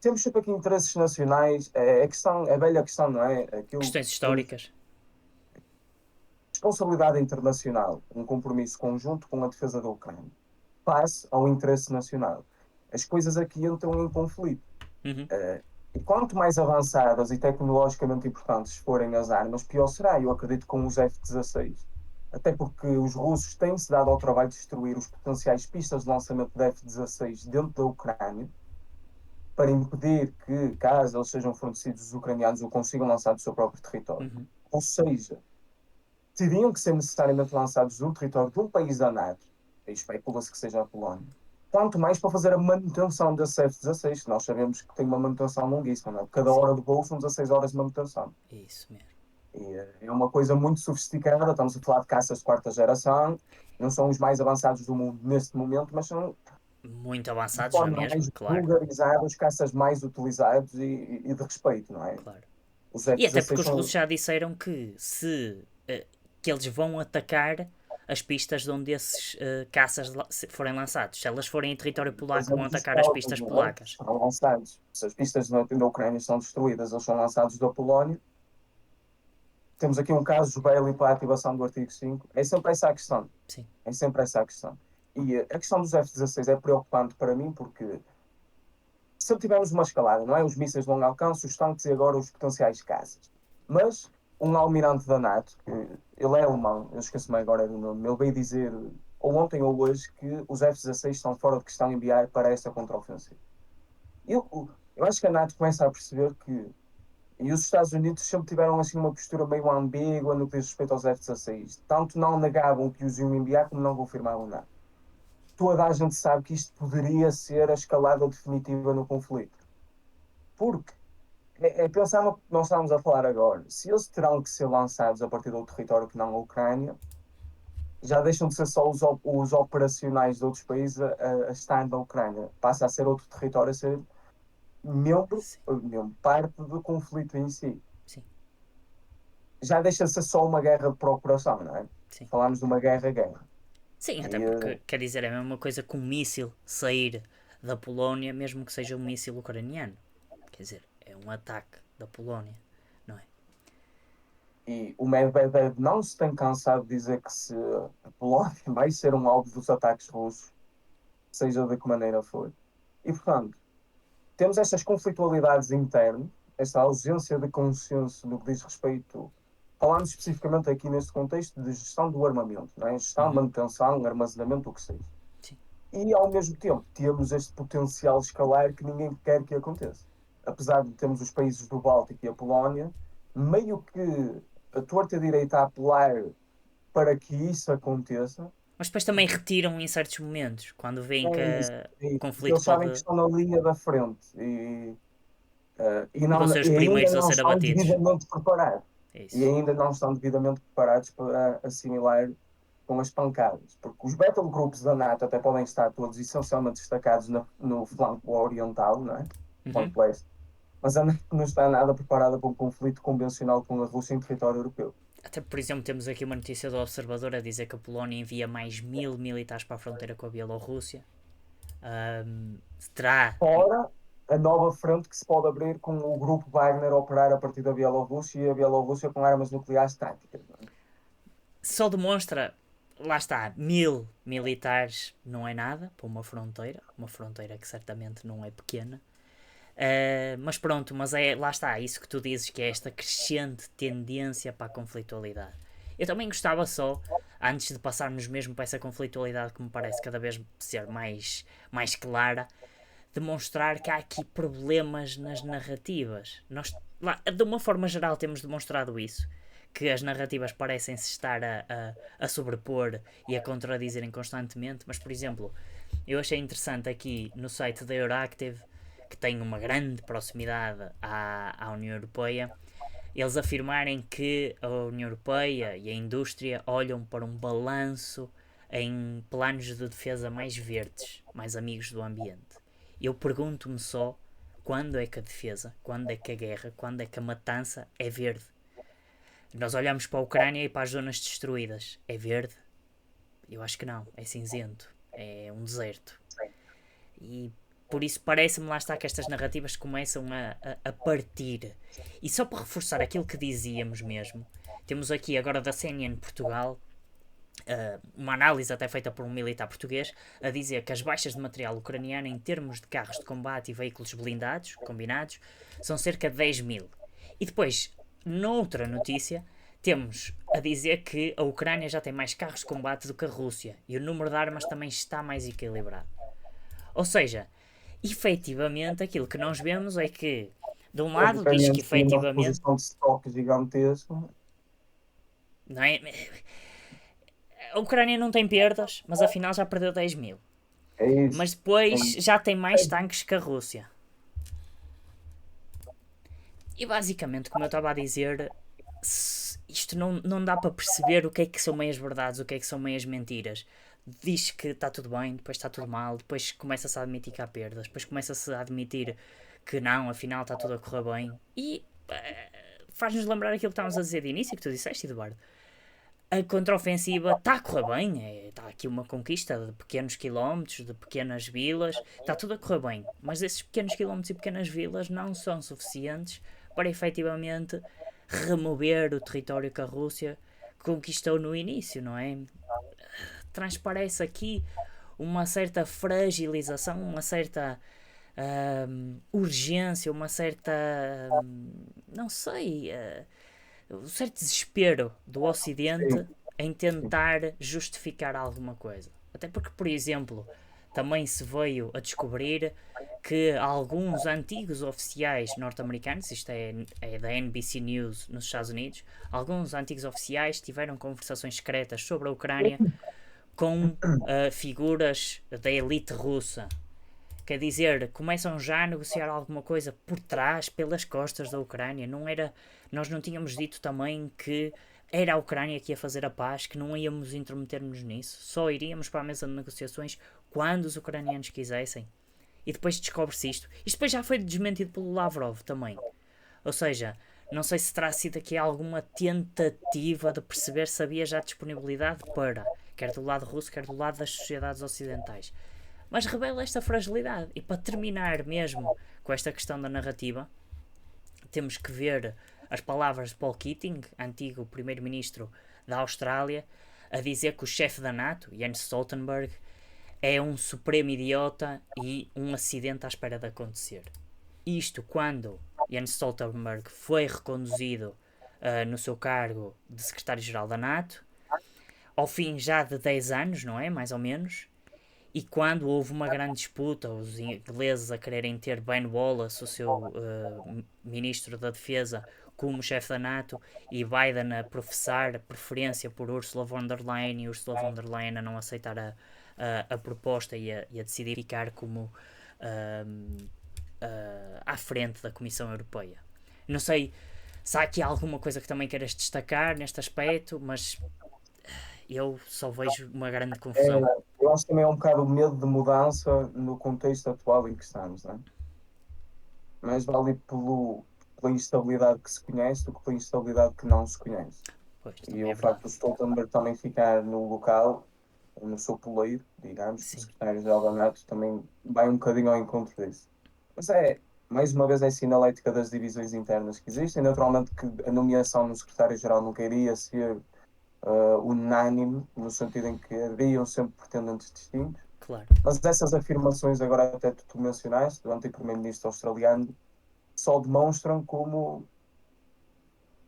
Temos sempre aqui interesses nacionais, é a velha questão, não é? Questões históricas. Responsabilidade internacional, um compromisso conjunto com a defesa da Ucrânia, face ao interesse nacional. As coisas aqui entram em conflito. Uhum. E quanto mais avançadas e tecnologicamente importantes forem as armas, pior será. Eu acredito com os F-16. Até porque os russos têm-se dado ao trabalho de destruir os potenciais pistas de lançamento de F-16 dentro da Ucrânia, para impedir que, caso eles sejam fornecidos, os ucranianos o consigam lançar do seu próprio território. Uhum. Ou seja, teriam que ser necessariamente lançados do território de um país da NATO, e especula-se que seja a Polónia, quanto mais para fazer a manutenção desse F-16, que nós sabemos que tem uma manutenção longuíssima, não é? Cada Sim. hora de voo são 16 horas de manutenção. Isso mesmo. E é uma coisa muito sofisticada, estamos a falar de caças de quarta geração, não são os mais avançados do mundo neste momento, mas são Muito de avançados já forma mesmo, mais claro. vulgarizada, os caças mais utilizados e de respeito, não é? Claro. Os E até porque F-16 os russos são. já disseram que que eles vão atacar as pistas de onde esses caças forem lançados. Se elas forem em território polaco, vão Fazemos os atacar as cálculos, pistas não é? polacas. São lançados. Se as pistas da Ucrânia são destruídas, eles são lançados da Polónia. Temos aqui um caso bélico para a ativação do artigo 5. É sempre essa a questão. Sim. É sempre essa a questão. E a questão dos F-16 é preocupante para mim porque se tivermos uma escalada, não é? Os mísseis de longo alcance, os tanques e agora os potenciais caças. Mas um almirante da NATO, que ele é alemão, eu esqueço-me agora do nome, ele veio dizer, ou ontem ou hoje, que os F-16 estão fora de questão enviar para essa contraofensiva. Eu acho que a NATO começa a perceber que. E os Estados Unidos sempre tiveram assim uma postura meio ambígua no que diz respeito aos F-16. Tanto não negavam que os iam enviar, como não confirmavam nada. Toda a gente sabe que isto poderia ser a escalada definitiva no conflito. Porque pensar no que nós estamos a falar agora. Se eles terão que ser lançados a partir do território que não a Ucrânia, já deixam de ser só os operacionais de outros países a estar na Ucrânia. Passa a ser outro território, a ser Sim, parte do conflito em si. sim, Já deixa de ser só uma guerra de procuração, não é? sim. Falamos de uma guerra-guerra. Sim, até E, porque, quer dizer, é a mesma coisa que um míssil sair da Polónia, mesmo que seja um míssil ucraniano. Quer dizer, é um ataque da Polónia, não é? e o Medvedev não se tem cansado de dizer que se a Polónia vai ser um alvo dos ataques russos, seja de que maneira for. E, portanto, temos estas conflitualidades internas, esta ausência de consenso no que diz respeito, falando especificamente aqui neste contexto de gestão do armamento, não é? Gestão, Uhum, manutenção, armazenamento, o que seja. sim. E, ao mesmo tempo, temos este potencial escalar que ninguém quer que aconteça. Apesar de termos os países do Báltico e a Polónia, meio que a torta direita a apelar para que isso aconteça, Mas depois também retiram em certos momentos, quando veem que é isso. É o isso. Porque conflito eles sabem que pode. estão na linha da frente Vão ser os e ainda primeiros a não ser estão abatidos. devidamente preparados. É E isso. ainda não estão devidamente preparados para assimilar com as pancadas. Porque os battle groups da NATO até podem estar todos essencialmente destacados no flanco oriental, não é? Uhum. Flanco leste. Mas a NATO não está nada preparada para um conflito convencional com a Rússia em território europeu. Até por exemplo, temos aqui uma notícia do Observador a dizer que a Polónia envia mais 1000 militares para a fronteira com a Bielorrússia. Terá. Fora a nova frente que se pode abrir com o grupo Wagner a operar a partir da Bielorrússia e a Bielorrússia com armas nucleares táticas. Não é? Só demonstra. Lá está, 1000 militares não é nada para uma fronteira que certamente não é pequena. Mas pronto, mas é, lá está, isso que tu dizes, que é esta crescente tendência para a conflitualidade. Eu também gostava só, antes de passarmos mesmo para essa conflitualidade que me parece cada vez ser mais clara, demonstrar que há aqui problemas nas narrativas. Nós, lá, de uma forma geral, temos demonstrado isso. Que as narrativas parecem-se estar a sobrepor e a contradizerem constantemente, mas, por exemplo, eu achei interessante aqui no site da Euractiv, que tem uma grande proximidade à União Europeia, eles afirmarem que a União Europeia e a indústria olham para um balanço em planos de defesa mais verdes, mais amigos do ambiente. Eu pergunto-me só quando é que a defesa, quando é que a guerra, quando é que a matança é verde. Nós olhamos para a Ucrânia e para as zonas destruídas. É verde? Eu acho que não. É cinzento. É um deserto. E por isso parece-me lá está que estas narrativas começam a partir. E só para reforçar aquilo que dizíamos mesmo, temos aqui agora da CNN Portugal uma análise até feita por um militar português a dizer que as baixas de material ucraniano em termos de carros de combate e veículos blindados, combinados, são cerca de 10.000. E depois, noutra notícia, temos a dizer que a Ucrânia já tem mais carros de combate do que a Rússia e o número de armas também está mais equilibrado. Ou seja, efetivamente aquilo que nós vemos é que, de um Os lado, diz que ucranianos têm uma efetivamente. reposição de estoque gigantesca. Não é? A Ucrânia não tem perdas, mas afinal já perdeu 10.000. É Mas isso. É depois isso. já tem mais tanques que a Rússia. E basicamente, como eu estava a dizer, isto não dá para perceber o que é que são meias verdades, o que é que são meias mentiras. Diz que está tudo bem, depois está tudo mal, depois começa-se a admitir que há perdas, depois começa-se a admitir que não, afinal está tudo a correr bem. E faz-nos lembrar aquilo que estávamos a dizer de início, que tu disseste, Eduardo. A contraofensiva está a correr bem, está aqui uma conquista de pequenos quilómetros, de pequenas vilas, está tudo a correr bem, mas esses pequenos quilómetros e pequenas vilas não são suficientes para efetivamente remover o território que a Rússia conquistou no início, não é? Transparece aqui uma certa fragilização, uma certa urgência, uma certa. Não sei. Um certo desespero do Ocidente Sim, em sim. tentar justificar alguma coisa. Até porque, por exemplo, também se veio a descobrir que alguns antigos oficiais norte-americanos, isto é da NBC News nos Estados Unidos, alguns antigos oficiais tiveram conversações secretas sobre a Ucrânia com figuras da elite russa. Quer dizer, começam já a negociar alguma coisa por trás, pelas costas da Ucrânia. Não era, nós não tínhamos dito também que era a Ucrânia que ia fazer a paz, que não íamos intermeter-nos nisso, só iríamos para a mesa de negociações quando os ucranianos quisessem. E depois descobre-se isto. Isto depois já foi desmentido pelo Lavrov também. Ou seja, não sei se terá sido aqui alguma tentativa de perceber se havia já disponibilidade para, quer do lado russo, quer do lado das sociedades ocidentais. Mas revela esta fragilidade. E para terminar mesmo com esta questão da narrativa, temos que ver as palavras de Paul Keating, antigo primeiro-ministro da Austrália, a dizer que o chefe da NATO, Jens Stoltenberg, é um supremo idiota e um acidente à espera de acontecer. Isto quando Jens Stoltenberg foi reconduzido no seu cargo de secretário-geral da NATO, ao fim já de 10 anos, não é? Mais ou menos. E quando houve uma grande disputa, os ingleses a quererem ter Ben Wallace, o seu ministro da Defesa, como chefe da NATO, e Biden a professar preferência por Ursula von der Leyen, e Ursula von der Leyen a não aceitar a proposta e a decidir ficar como à frente da Comissão Europeia. Não sei se há aqui alguma coisa que também queiras destacar neste aspecto, mas eu só vejo uma grande confusão. Eu acho que também é um bocado o medo de mudança no contexto atual em que estamos, não é? Mais vale ir pela instabilidade que se conhece do que pela instabilidade que não se conhece. Pois, E também é o facto verdade. do Stoltenberg também ficar no local, no seu poleiro, digamos, o Sim. secretário-geral da NATO também vai um bocadinho ao encontro disso. Mas mais uma vez, é sinalética das divisões internas que existem. Naturalmente que a nomeação no secretário-geral nunca iria ser unânime, no sentido em que haviam sempre pretendentes distintos. Claro. Mas essas afirmações, agora até tu mencionaste, do antigo primeiro-ministro australiano, só demonstram como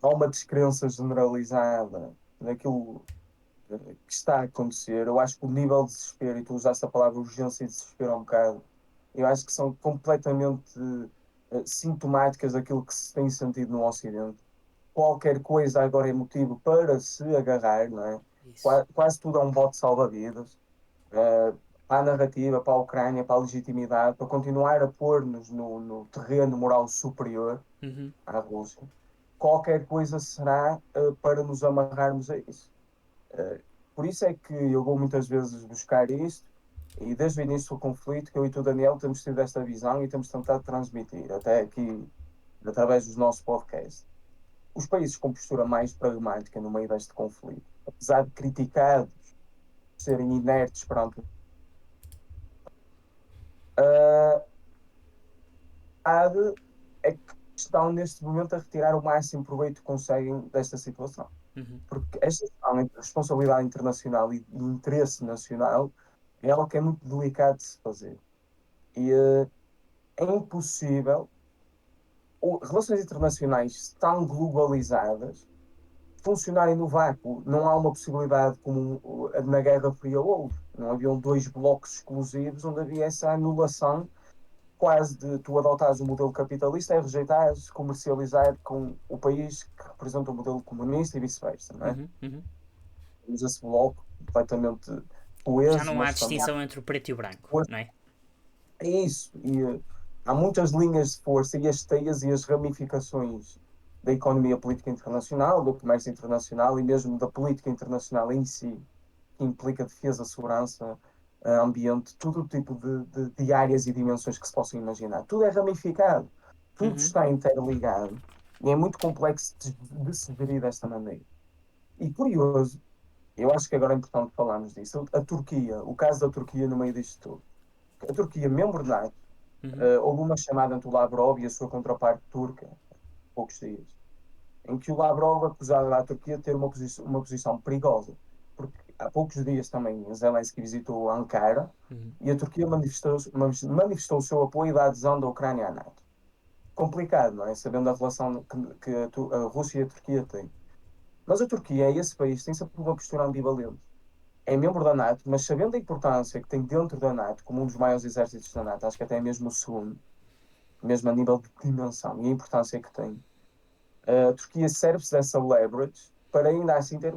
há uma descrença generalizada naquilo que está a acontecer. Eu acho que o nível de desespero, e tu usaste a palavra urgência e desespero um bocado, eu acho que são completamente sintomáticas daquilo que se tem sentido no Ocidente. Qualquer coisa agora é motivo para se agarrar, não é? Isso. Quase tudo é um bote salva-vidas. Para a narrativa, para a Ucrânia, para a legitimidade, para continuar a pôr-nos no terreno moral superior Uhum. à Rússia. Qualquer coisa será para nos amarrarmos a isso. Por isso é que eu vou muitas vezes buscar isto, e desde o início do conflito, que eu e tu, Daniel, temos tido esta visão e temos tentado transmitir, até aqui, através dos nossos podcasts. Os países com postura mais pragmática no meio deste conflito, apesar de criticados serem inertes perante a verdade, é que estão neste momento a retirar o máximo proveito que conseguem desta situação. Uhum. Porque esta questão entre responsabilidade internacional e interesse nacional é algo que é muito delicado de se fazer. E é impossível. Relações internacionais tão globalizadas funcionarem no vácuo. Não há uma possibilidade como na Guerra Fria houve. Não haviam dois blocos exclusivos onde havia essa anulação quase de tu adotares o modelo capitalista e rejeitares comercializar com o país que representa o modelo comunista e vice-versa, não é? Uhum. Uhum. Temos esse bloco completamente Já coeso, não há mas também distinção entre o preto e o branco, não é? é isso. E há muitas linhas de força e as teias e as ramificações da economia política internacional, do comércio internacional e mesmo da política internacional em si, que implica defesa, segurança, ambiente, todo o tipo de áreas e dimensões que se possam imaginar. Tudo é ramificado, tudo Uhum. está interligado e é muito complexo de se gerir desta maneira. E curioso, eu acho que agora é importante falarmos disso, a Turquia, o caso da Turquia no meio disto tudo. A Turquia, membro da NATO, Uhum. houve uma chamada entre o Lavrov e a sua contraparte turca, há poucos dias, em que o Lavrov acusava a Turquia de ter uma posição perigosa, porque há poucos dias também Zelensky visitou Ankara Uhum. e a Turquia manifestou o seu apoio da adesão da Ucrânia à NATO. Complicado, não é? Sabendo a relação que a Rússia e a Turquia têm. Mas a Turquia, esse país, tem sempre uma postura ambivalente. É membro da NATO, mas sabendo a importância que tem dentro da NATO, como um dos maiores exércitos da NATO, acho que até mesmo o segundo, mesmo a nível de dimensão e a importância que tem, a Turquia serve-se dessa leverage para ainda assim ter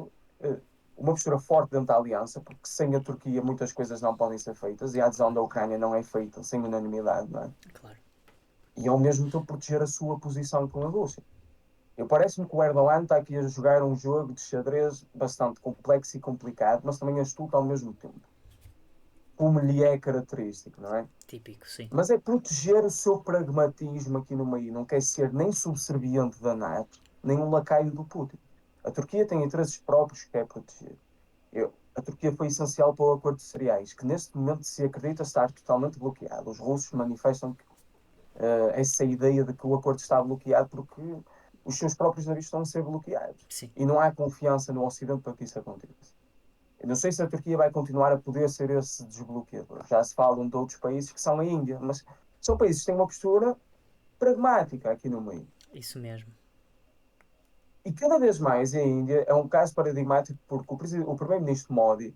uma postura forte dentro da aliança, porque sem a Turquia muitas coisas não podem ser feitas e a adesão Claro, da Ucrânia não é feita sem unanimidade, não é? claro. E ao mesmo tempo proteger a sua posição com a Rússia. Parece-me que o Erdogan está aqui a jogar um jogo de xadrez bastante complexo e complicado, mas também astuto ao mesmo tempo, como lhe é característico, não é? Típico, sim. Mas é proteger o seu pragmatismo aqui no meio, não quer ser nem subserviente da NATO, nem um lacaio do Putin. A Turquia tem interesses próprios que quer proteger. A Turquia foi essencial para o acordo de cereais, que neste momento se acredita estar totalmente bloqueado. Os russos manifestam essa ideia de que o acordo está bloqueado porque os seus próprios navios estão a ser bloqueados. Sim. E não há confiança no Ocidente para que isso aconteça. Eu não sei se a Turquia vai continuar a poder ser esse desbloqueador. Já se falam de outros países que são a Índia, mas são países que têm uma postura pragmática aqui no meio. Isso mesmo. E cada vez mais a Índia é um caso paradigmático porque o primeiro-ministro Modi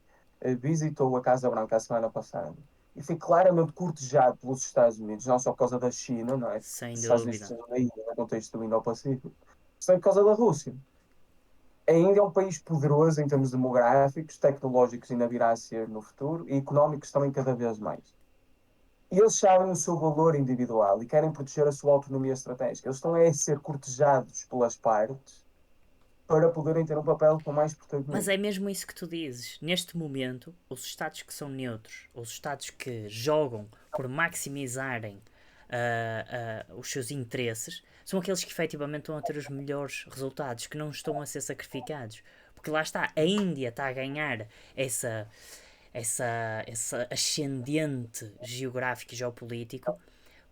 visitou a Casa Branca a semana passada e foi claramente cortejado pelos Estados Unidos, não só por causa da China, não é? Sem Os Estados Unidos dúvida. precisam da Índia no contexto do Indo-Pacífico, mas também por causa da Rússia. A Índia é um país poderoso em termos demográficos, tecnológicos ainda virá a ser no futuro e económicos também cada vez mais. E eles sabem o seu valor individual e querem proteger a sua autonomia estratégica. Eles estão a ser cortejados pelas partes para poderem ter um papel com mais Mas protagonismo. é mesmo isso que tu dizes. Neste momento, os Estados que são neutros, os Estados que jogam por maximizarem os seus interesses, são aqueles que efetivamente estão a ter os melhores resultados, que não estão a ser sacrificados. Porque lá está, a Índia está a ganhar essa ascendente geográfico e geopolítico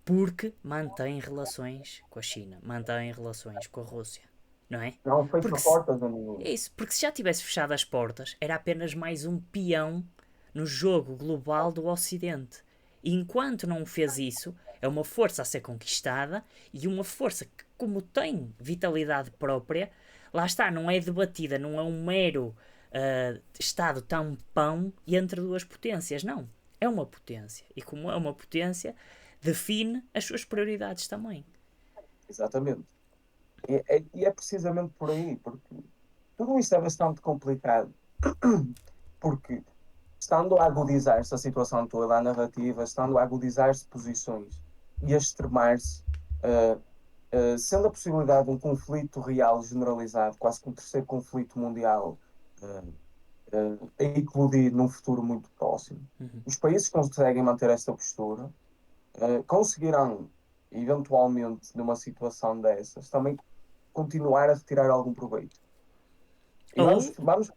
porque mantém relações com a China, mantém relações com a Rússia, não é? Não fecha Porque se, portas a ninguém. é isso, porque se já tivesse fechado as portas, era apenas mais um peão no jogo global do Ocidente. E enquanto não fez isso, é uma força a ser conquistada e uma força que, como tem vitalidade própria, lá está, não é debatida, não é um mero Estado tampão entre duas potências, não. É uma potência. E como é uma potência, define as suas prioridades também. Exatamente. E é precisamente por aí, porque tudo isto é bastante complicado, porque estando a agudizar-se a situação toda, a narrativa, estando a agudizar-se posições e a extremar-se, uh, sendo a possibilidade de um conflito real generalizado, quase que um terceiro conflito mundial, uh, a eclodir num futuro muito próximo, Uhum. os países que conseguem manter esta postura conseguirão, eventualmente, numa situação dessas, também continuar a retirar algum proveito. E Ou, vamos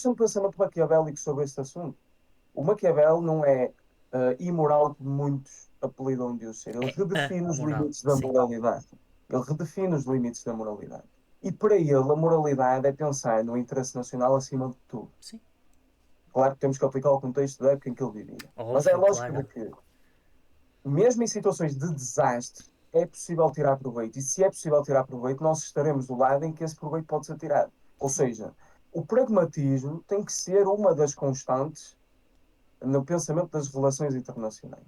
ter um pensamento maquiavélico sobre este assunto. O Maquiavel não é imoral como muitos apelidam de o ser. Ele é a redefine os moral, limites da sim. moralidade. Ele redefine os limites da moralidade. E para ele, a moralidade é pensar no interesse nacional acima de tudo. Sim. Claro que temos que aplicar o contexto da época em que ele vivia. Mas é Óbvio, lógico de claro. que, mesmo em situações de desastre, é possível tirar proveito. E se é possível tirar proveito, nós estaremos do lado em que esse proveito pode ser tirado. Ou Sim. seja, o pragmatismo tem que ser uma das constantes no pensamento das relações internacionais.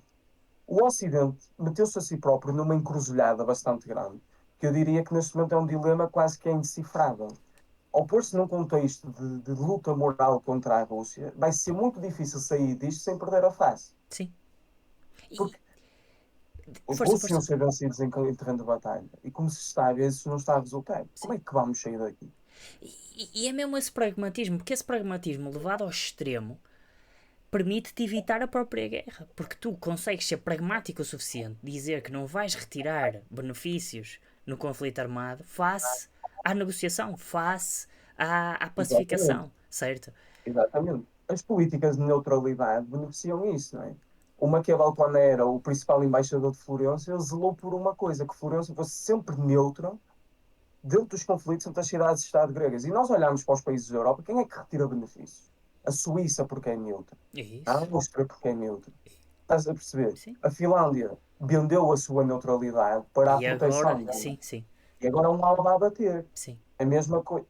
O Ocidente meteu-se a si próprio numa encruzilhada bastante grande, que eu diria que neste momento é um dilema quase que é indecifrável. Ao pôr-se num contexto de luta moral contra a Rússia, vai ser muito difícil sair disto sem perder a face. Sim. E Porque os força, russos iam força. ser vencidos em terreno de batalha. E como se está a ver, isso não está a resultar. Como Sim. é que vamos sair daqui? E é mesmo esse pragmatismo, porque esse pragmatismo levado ao extremo permite-te evitar a própria guerra. Porque tu consegues ser pragmático o suficiente, dizer que não vais retirar benefícios no conflito armado face à negociação, face à Exatamente. pacificação, certo? Exatamente. As políticas de neutralidade beneficiam isso, não é? O Maquiavel, quando era o principal embaixador de Florença, ele zelou por uma coisa, que Florença fosse sempre neutra dentro dos conflitos entre as cidades-estado gregas. E nós olhamos para os países da Europa, quem é que retira benefícios? A Suíça, porque é neutra. É A isso. Áustria, porque é neutra. Estás a perceber? Sim. A Finlândia vendeu a sua neutralidade para a E agora, proteção. sim, sim, E agora é um alvo a bater. sim. É a mesma coisa.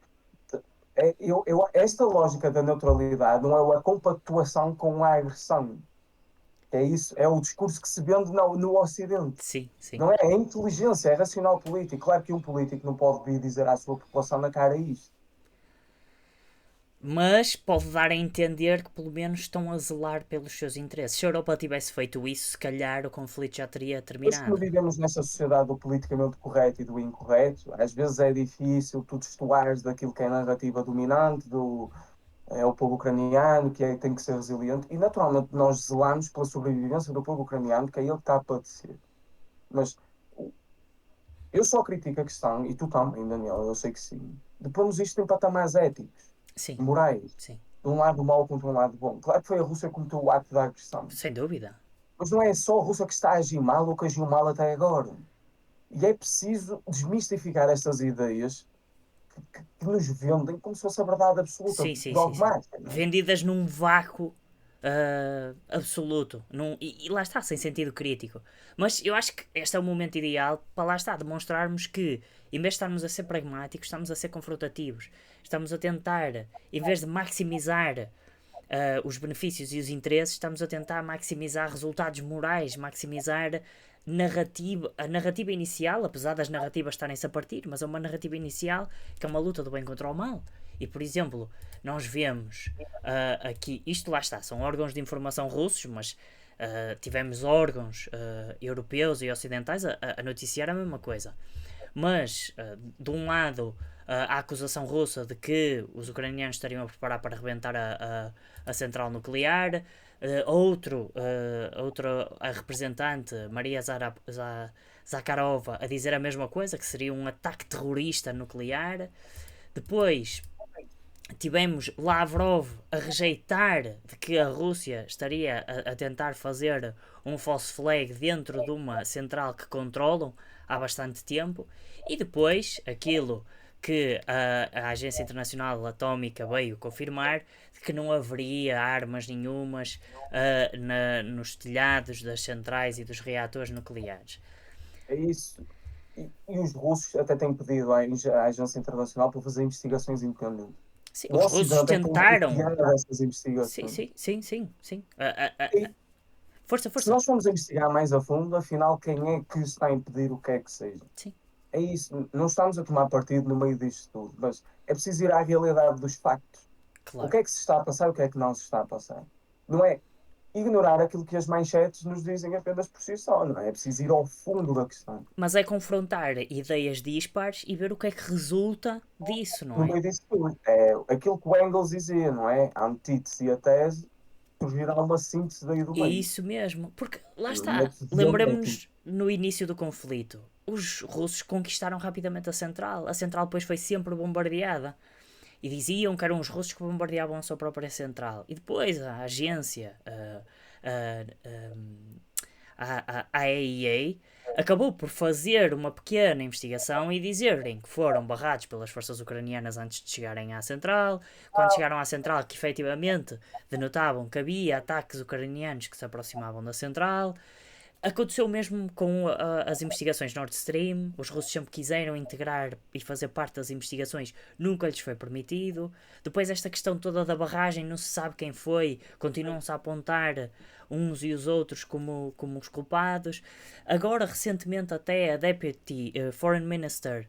Esta lógica da neutralidade não é a compactuação com a agressão. É isso, é o discurso que se vende no Ocidente. Sim, sim. Não é? É inteligência, é racional político. Claro que um político não pode vir dizer à sua população na cara isto. Mas pode dar a entender que pelo menos estão a zelar pelos seus interesses. Se a Europa tivesse feito isso, se calhar o conflito já teria Mas como terminado. vivemos nessa sociedade do politicamente correto e do incorreto, às vezes é difícil tu destoares daquilo que é a narrativa dominante, é o povo ucraniano, tem que ser resiliente, e naturalmente nós zelamos pela sobrevivência do povo ucraniano, que é ele que está a padecer. Mas eu só critico a questão, e tu também, Daniel, eu sei que sim, de pormos isto em patamares éticos, Sim, morais, sim. de um lado mau contra um lado bom. Claro que foi a Rússia que cometeu o ato da agressão, Sem dúvida. mas não é só a Rússia que está a agir mal ou que agiu mal até agora. E é preciso desmistificar estas ideias que nos vendem como se fosse a verdade absoluta, Sim, sim, sim, sim. dogmática, não é? Vendidas num vácuo absoluto. E lá está, sem sentido crítico. Mas eu acho que este é o momento ideal para lá está, demonstrarmos que, em vez de estarmos a ser pragmáticos, estamos a ser confrontativos. Estamos a tentar, em vez de maximizar os benefícios e os interesses, estamos a tentar maximizar resultados morais, maximizar a narrativa inicial, apesar das narrativas estarem-se a partir, mas é uma narrativa inicial que é uma luta do bem contra o mal. E, por exemplo, nós vemos aqui, isto lá está, são órgãos de informação russos, mas tivemos órgãos europeus e ocidentais a noticiar a mesma coisa. Mas, de um lado, a acusação russa de que os ucranianos estariam a preparar para rebentar a central nuclear, outra a representante, Maria Zakharova, a dizer a mesma coisa, que seria um ataque terrorista nuclear. Depois tivemos Lavrov a rejeitar de que a Rússia estaria a tentar fazer um false flag dentro de uma central que controlam há bastante tempo. E depois aquilo que a Agência Internacional Atómica veio confirmar, de que não haveria armas nenhumas nos telhados das centrais e dos reatores nucleares. É isso. E os russos até têm pedido à Agência Internacional para fazer investigações independentes. Sim, O os russos Ocidente é que tem tentaram. bloqueado essas Sim, investigações. sim, sim, sim, sim. E Força, se força. nós formos a investigar mais a fundo, afinal, quem é que está a impedir o que é que seja? Sim, É isso. Não estamos a tomar partido no meio disto tudo, mas é preciso ir à realidade dos factos. O claro. que é que se está a passar e o que é que não se está a passar? Não é ignorar aquilo que as manchetes nos dizem apenas por si só, não é? É preciso ir ao fundo da questão. Mas é confrontar ideias dispares e ver o que é que resulta disso, não No é? meio disso tudo, é aquilo que o Engels dizia, não é? A antítese e a tese surgirá uma síntese daí do É meio. isso mesmo. Porque lá E é está. preciso ver aquilo. Lembramos-nos no início do conflito. Os russos conquistaram rapidamente a central. A central depois foi sempre bombardeada. E diziam que eram os russos que bombardeavam a sua própria central. E depois a agência, a AEA, acabou por fazer uma pequena investigação e dizerem que foram barrados pelas forças ucranianas antes de chegarem à central. Quando chegaram à central, que efetivamente denotavam que havia ataques ucranianos que se aproximavam da central. Aconteceu mesmo com as investigações Nord Stream. Os russos sempre quiseram integrar e fazer parte das investigações, nunca lhes foi permitido. Depois, esta questão toda da barragem, não se sabe quem foi, continuam-se a apontar uns e os outros como os culpados. Agora, recentemente, até a Deputy Foreign Minister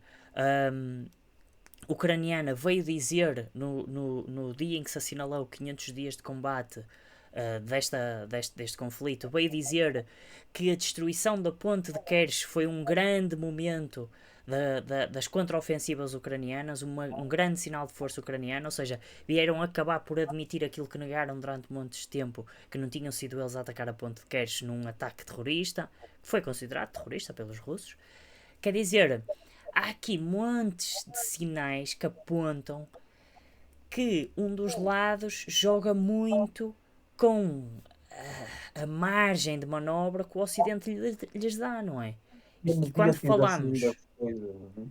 ucraniana veio dizer, no dia em que se assinalou 500 dias de combate deste conflito, veio dizer que a destruição da ponte de Kerch foi um grande momento das contraofensivas ucranianas, um grande sinal de força ucraniana, ou seja, vieram acabar por admitir aquilo que negaram durante montes de tempo, que não tinham sido eles a atacar a ponte de Kerch num ataque terrorista, que foi considerado terrorista pelos russos. Quer dizer, há aqui montes de sinais que apontam que um dos lados joga muito com a margem de manobra que o Ocidente lhes dá, não é? E a E quando mediatização das falamos coisas. Não é?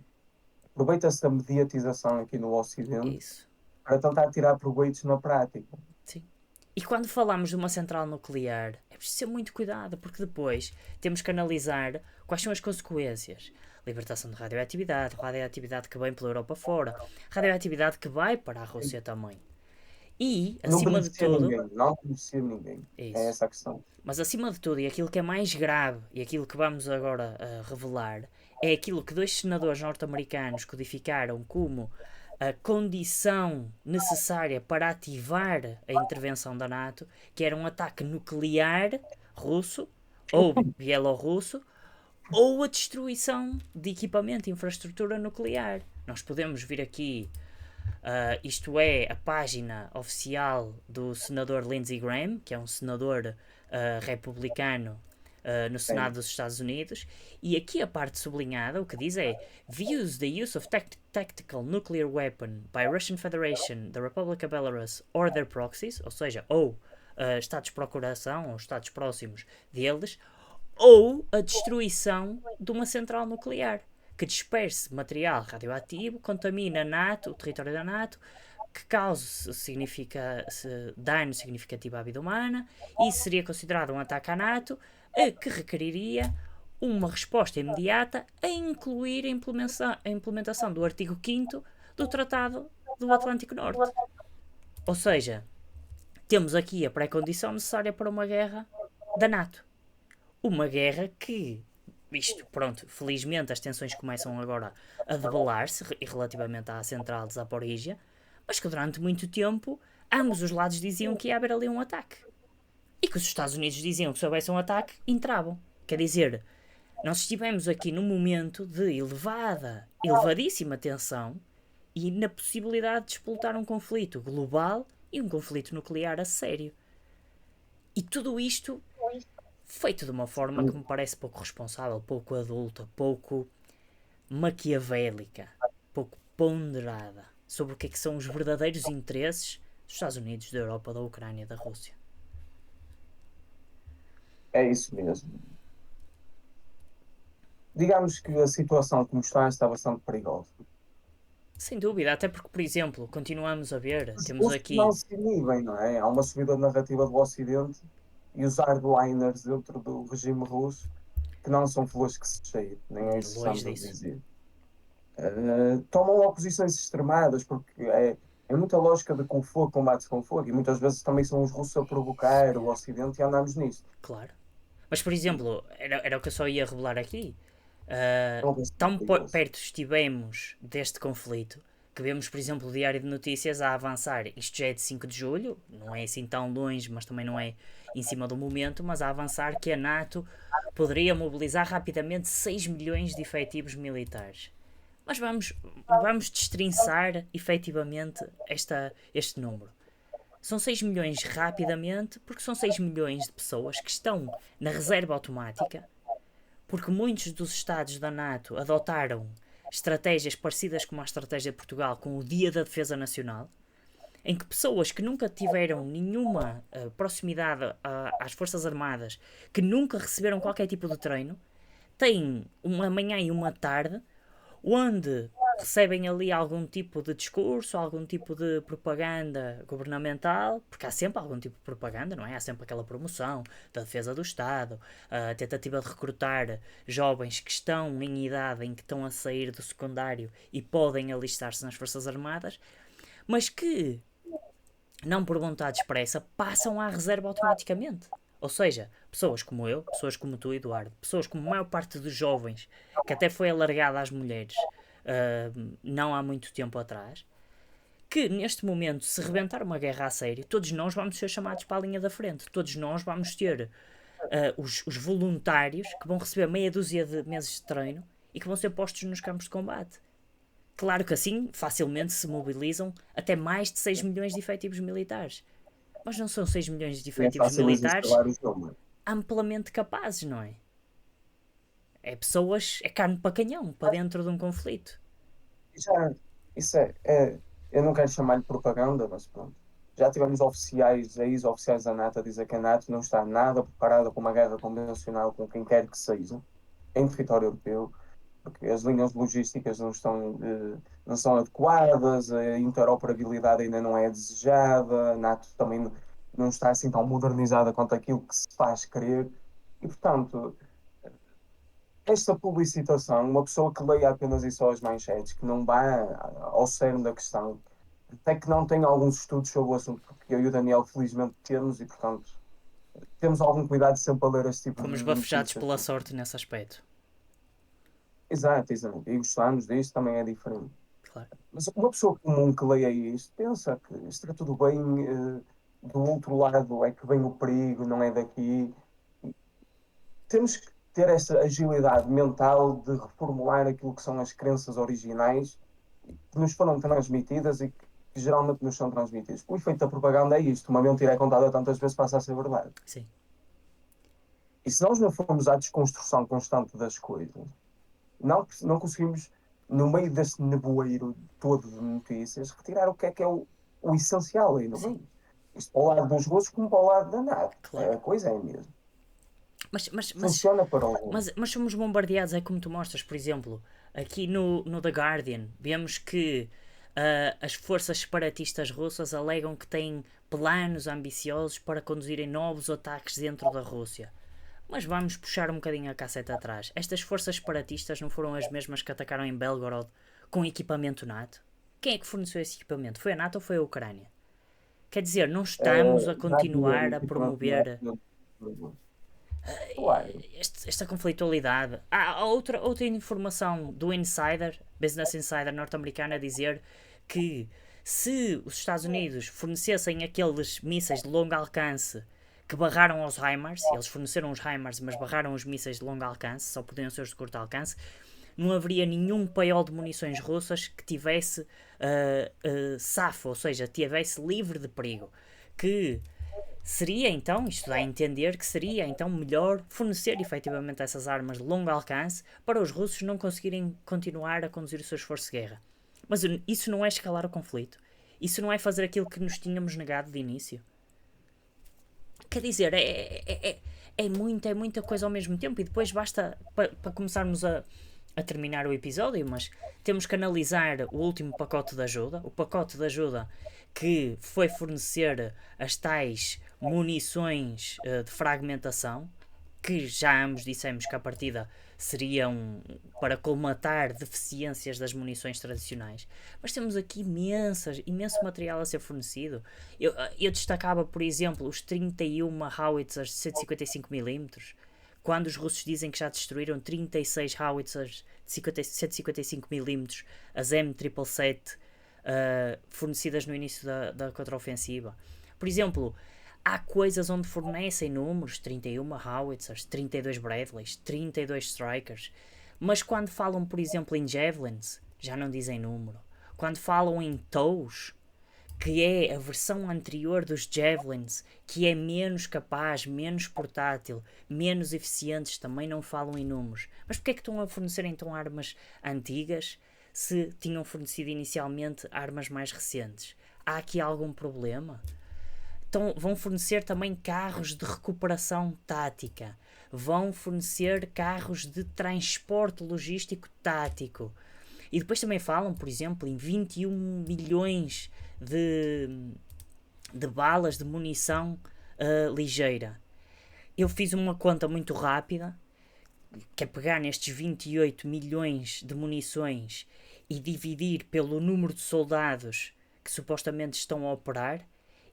Aproveita-se da mediatização aqui no Ocidente isso, para tentar tirar proveitos na prática. sim. E quando falamos de uma central nuclear, é preciso ter muito cuidado, porque depois temos que analisar quais são as consequências. Libertação de radioatividade que vem pela Europa fora, radioatividade que vai para a Rússia também. E, Não acima de beneficia tudo, ninguém, não beneficia ninguém. é É isso. essa a questão. Mas acima de tudo, e aquilo que é mais grave, e aquilo que vamos agora revelar, é aquilo que dois senadores norte-americanos codificaram como a condição necessária para ativar a intervenção da NATO, que era um ataque nuclear russo ou bielorrusso, ou a destruição de equipamento e infraestrutura nuclear. Nós podemos vir aqui, isto é a página oficial do senador Lindsey Graham, que é um senador republicano no Senado dos Estados Unidos, e aqui a parte sublinhada, o que diz é: views the use of tactical nuclear weapon by Russian Federation, the Republic of Belarus or their proxies, ou seja, ou estados de procuração ou estados próximos deles, ou a destruição de uma central nuclear que disperse material radioativo, contamina a NATO, o território da NATO, que cause dano significativo à vida humana. Isso seria considerado um ataque à NATO, que requeriria uma resposta imediata, a incluir a implementação do artigo 5º do Tratado do Atlântico Norte. Ou seja, temos aqui a pré-condição necessária para uma guerra da NATO. Uma guerra que, pronto, felizmente as tensões começam agora a debelar-se relativamente à central de Zaporizhia, mas que durante muito tempo ambos os lados diziam que ia haver ali um ataque. E que os Estados Unidos diziam que se houvesse um ataque, entravam. Quer dizer, nós estivemos aqui num momento de elevadíssima tensão e na possibilidade de explotar um conflito global e um conflito nuclear a sério. E tudo isto feito de uma forma que me parece pouco responsável, pouco adulta, pouco maquiavélica, pouco ponderada sobre o que é que são os verdadeiros interesses dos Estados Unidos, da Europa, da Ucrânia e da Rússia. É isso mesmo. Digamos que a situação como está bastante perigosa. Sem dúvida, até porque, por exemplo, continuamos a ver, temos Os que não aqui... se inibem, não é? Há uma subida narrativa do Ocidente e os hardliners dentro do regime russo que não são flores que se cheiam, nem é isso que Longe estamos a disso. dizer. Tomam oposições extremadas, porque é muita lógica de com fogo combate-se com fogo, e muitas vezes também são os russos a provocar o Ocidente e andamos nisso. Claro. Mas, por exemplo, era o que eu só ia revelar aqui. É bastante Tão perigoso. perto estivemos deste conflito que vemos, por exemplo, o Diário de Notícias a avançar. Isto já é de 5 de julho, não é assim tão longe, mas também não é em cima do momento, mas a avançar que a NATO poderia mobilizar rapidamente 6 milhões de efetivos militares. Mas vamos destrinçar efetivamente este número. São 6 milhões rapidamente, porque são 6 milhões de pessoas que estão na reserva automática, porque muitos dos Estados da NATO adotaram estratégias parecidas com a estratégia de Portugal, com o Dia da Defesa Nacional, em que pessoas que nunca tiveram nenhuma proximidade às Forças Armadas, que nunca receberam qualquer tipo de treino, têm uma manhã e uma tarde onde recebem ali algum tipo de discurso, algum tipo de propaganda governamental, porque há sempre algum tipo de propaganda, não é? Há sempre aquela promoção da defesa do Estado, a tentativa de recrutar jovens que estão em idade em que estão a sair do secundário e podem alistar-se nas Forças Armadas, mas que, não por vontade expressa, passam à reserva automaticamente. Ou seja, pessoas como eu, pessoas como tu, Eduardo, pessoas como a maior parte dos jovens, que até foi alargada às mulheres não há muito tempo atrás, que neste momento, se rebentar uma guerra a sério, todos nós vamos ser chamados para a linha da frente. Todos nós vamos ter os voluntários que vão receber meia dúzia de meses de treino e que vão ser postos nos campos de combate. Claro que assim facilmente se mobilizam até mais de 6 milhões de efetivos militares. Mas não são 6 milhões de E é efetivos fácil militares instalar os números. amplamente capazes, não é? É pessoas, é carne para canhão, para dentro de um conflito. Já, isso eu não quero chamar-lhe propaganda, mas pronto. Já tivemos oficiais, ex-oficiais da NATO a dizer que a NATO não está nada preparada para uma guerra convencional com quem quer que seja em território europeu, porque as linhas logísticas não são adequadas, a interoperabilidade ainda não é desejada, a NATO também não está assim tão modernizada quanto aquilo que se faz crer, e portanto esta publicitação, uma pessoa que leia apenas e só as manchetes, que não vá ao cerne da questão, até que não tenha alguns estudos sobre o assunto, porque eu e o Daniel felizmente temos, e portanto temos algum cuidado sempre a ler este tipo Fomos de bafejados notícias. pela sorte nesse aspecto. Exato, exato. E gostamos disto também é diferente. claro. Mas uma pessoa comum que leia isto pensa que está tudo bem, do outro lado é que vem o perigo, não é daqui. Temos que ter essa agilidade mental de reformular aquilo que são as crenças originais que nos foram transmitidas e que geralmente nos são transmitidas. O efeito da propaganda é isto: uma mentira é contada tantas vezes passa a ser verdade. Sim. E se nós não formos à desconstrução constante das coisas, não conseguimos, no meio deste nevoeiro todo de notícias, retirar o que é o essencial aí no Sim, meio. Isto para o lado dos russos como para o lado da NATO. claro. A coisa é a mesma. Mas, mas, mas, Funciona para o. mas somos bombardeados, é como tu mostras, por exemplo, aqui no The Guardian, vemos que as forças separatistas russas alegam que têm planos ambiciosos para conduzirem novos ataques dentro da Rússia. Mas vamos puxar um bocadinho a casseta atrás. Estas forças separatistas não foram as mesmas que atacaram em Belgorod com equipamento NATO? Quem é que forneceu esse equipamento? Foi a NATO ou foi a Ucrânia? Quer dizer, não estamos a Já havia continuar a equipamento promover claro. esta conflitualidade. Há outra informação do Insider, Business Insider norte-americano, a dizer que se os Estados Unidos fornecessem aqueles mísseis de longo alcance que barraram aos HIMARS, eles forneceram os HIMARS, mas barraram os mísseis de longo alcance, só podiam ser os de curto alcance, não haveria nenhum paiol de munições russas que tivesse safo, ou seja, tivesse livre de perigo. Que seria então, isto dá a entender que seria então melhor fornecer efetivamente essas armas de longo alcance para os russos não conseguirem continuar a conduzir o seu esforço de guerra. Mas isso não é escalar o conflito. Isso não é fazer aquilo que nos tínhamos negado de início. Quer dizer, é muita coisa ao mesmo tempo e depois basta para começarmos a terminar o episódio, mas temos que analisar o último pacote de ajuda, o pacote de ajuda que foi fornecer as tais munições de fragmentação, que já ambos dissemos que a partida seriam para colmatar deficiências das munições tradicionais. Mas temos aqui imenso material a ser fornecido. Eu destacava, por exemplo, os 31 howitzers de 155mm, quando os russos dizem que já destruíram 36 howitzers de 155mm, as M777, fornecidas no início da contraofensiva. Por exemplo, há coisas onde fornecem números, 31 howitzers, 32 Bradleys, 32 Strikers, mas quando falam, por exemplo, em Javelins, já não dizem número. Quando falam em TOWs, que é a versão anterior dos Javelins, que é menos capaz, menos portátil, menos eficientes, também não falam em números. Mas porquê é que estão a fornecer então armas antigas se tinham fornecido inicialmente armas mais recentes? Há aqui algum problema? Então, vão fornecer também carros de recuperação tática, vão fornecer carros de transporte logístico tático. E depois também falam, por exemplo, em 21 milhões de balas de munição ligeira. Eu fiz uma conta muito rápida, que é pegar nestes 28 milhões de munições e dividir pelo número de soldados que supostamente estão a operar.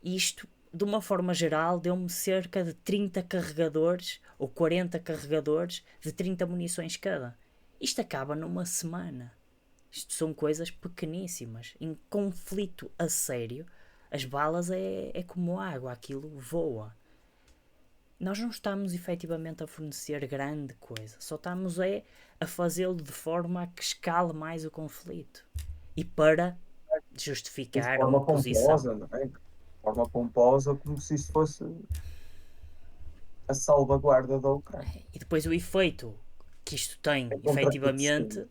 Isto, de uma forma geral, deu-me cerca de 30 carregadores ou 40 carregadores de 30 munições cada. Isto acaba numa semana. Isto são coisas pequeníssimas. Em conflito a sério, as balas é como água, aquilo voa. Nós não estamos efetivamente a fornecer grande coisa, só estamos a fazê-lo de forma a que escale mais o conflito e para De justificar uma forma posição. pomposa, não é? De forma pomposa, como se isso fosse a salvaguarda da Ucrânia. E depois o efeito que isto tem, É efetivamente, contraproducente.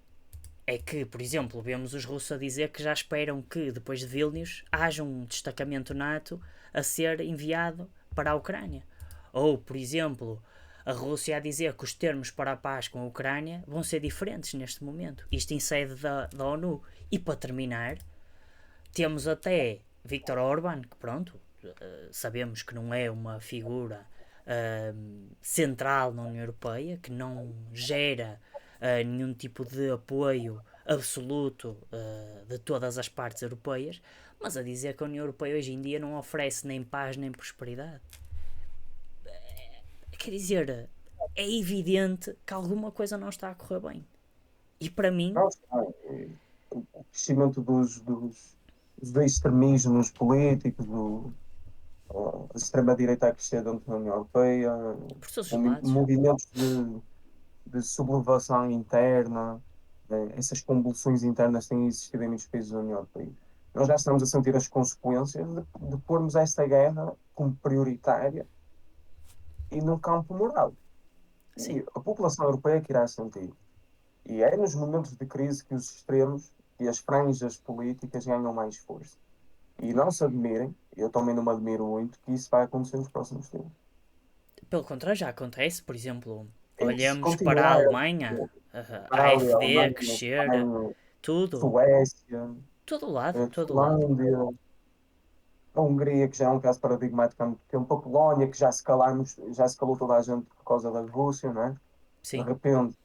é que, por exemplo, vemos os russos a dizer que já esperam que, depois de Vilnius, haja um destacamento NATO a ser enviado para a Ucrânia. Ou, por exemplo, a Rússia a dizer que os termos para a paz com a Ucrânia vão ser diferentes neste momento. Isto em sede da ONU. E para terminar, temos até Viktor Orban, que pronto, sabemos que não é uma figura central na União Europeia, que não gera nenhum tipo de apoio absoluto de todas as partes europeias, mas a dizer que a União Europeia hoje em dia não oferece nem paz nem prosperidade. Quer dizer, é evidente que alguma coisa não está a correr bem. E para mim, Não está. o crescimento dos extremismos políticos, a extrema-direita a crescer dentro da União Europeia, Por todos os lados. movimentos de sublevação interna, essas convulsões internas têm existido em muitos países da União Europeia. Nós já estamos a sentir as consequências de pormos esta guerra como prioritária e no campo moral. Sim. E a população europeia que irá sentir. E é nos momentos de crise que os extremos e as franjas políticas ganham mais força. E não se admirem, eu também não me admiro muito, que isso vai acontecer nos próximos tempos. Pelo contrário, já acontece. Por exemplo, E se olhamos para a continuar, Alemanha, a Itália, AfD a Alemanha, crescer, Espanha, tudo. Suécia, Todo lado, todo lado. Finlândia, a Hungria, que já é um caso paradigmático há muito tempo, a Polónia, que já se calou toda a gente por causa da Rússia, não é? De Sim. repente,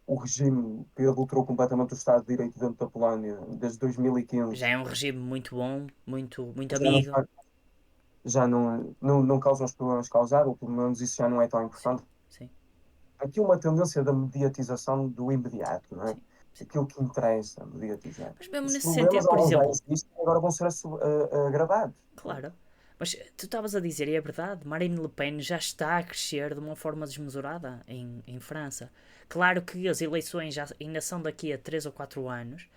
o regime que adulterou completamente o Estado de Direito dentro da Polónia desde Já 2015 é um regime muito bom, muito já não, amigo. não causa os problemas que causaram, ou pelo menos isso já não é tão Sim, importante. sim, Aqui uma tendência da mediatização do imediato, não é? sim, sim. Aquilo que interessa, mediatizar. Mas mesmo Os nesse problemas sentido, por já exemplo, existem e agora vão ser agravados. claro. Mas tu estavas a dizer, e é verdade, Marine Le Pen já está a crescer de uma forma desmesurada em França. Claro que as eleições já ainda são daqui a 3 ou 4 anos,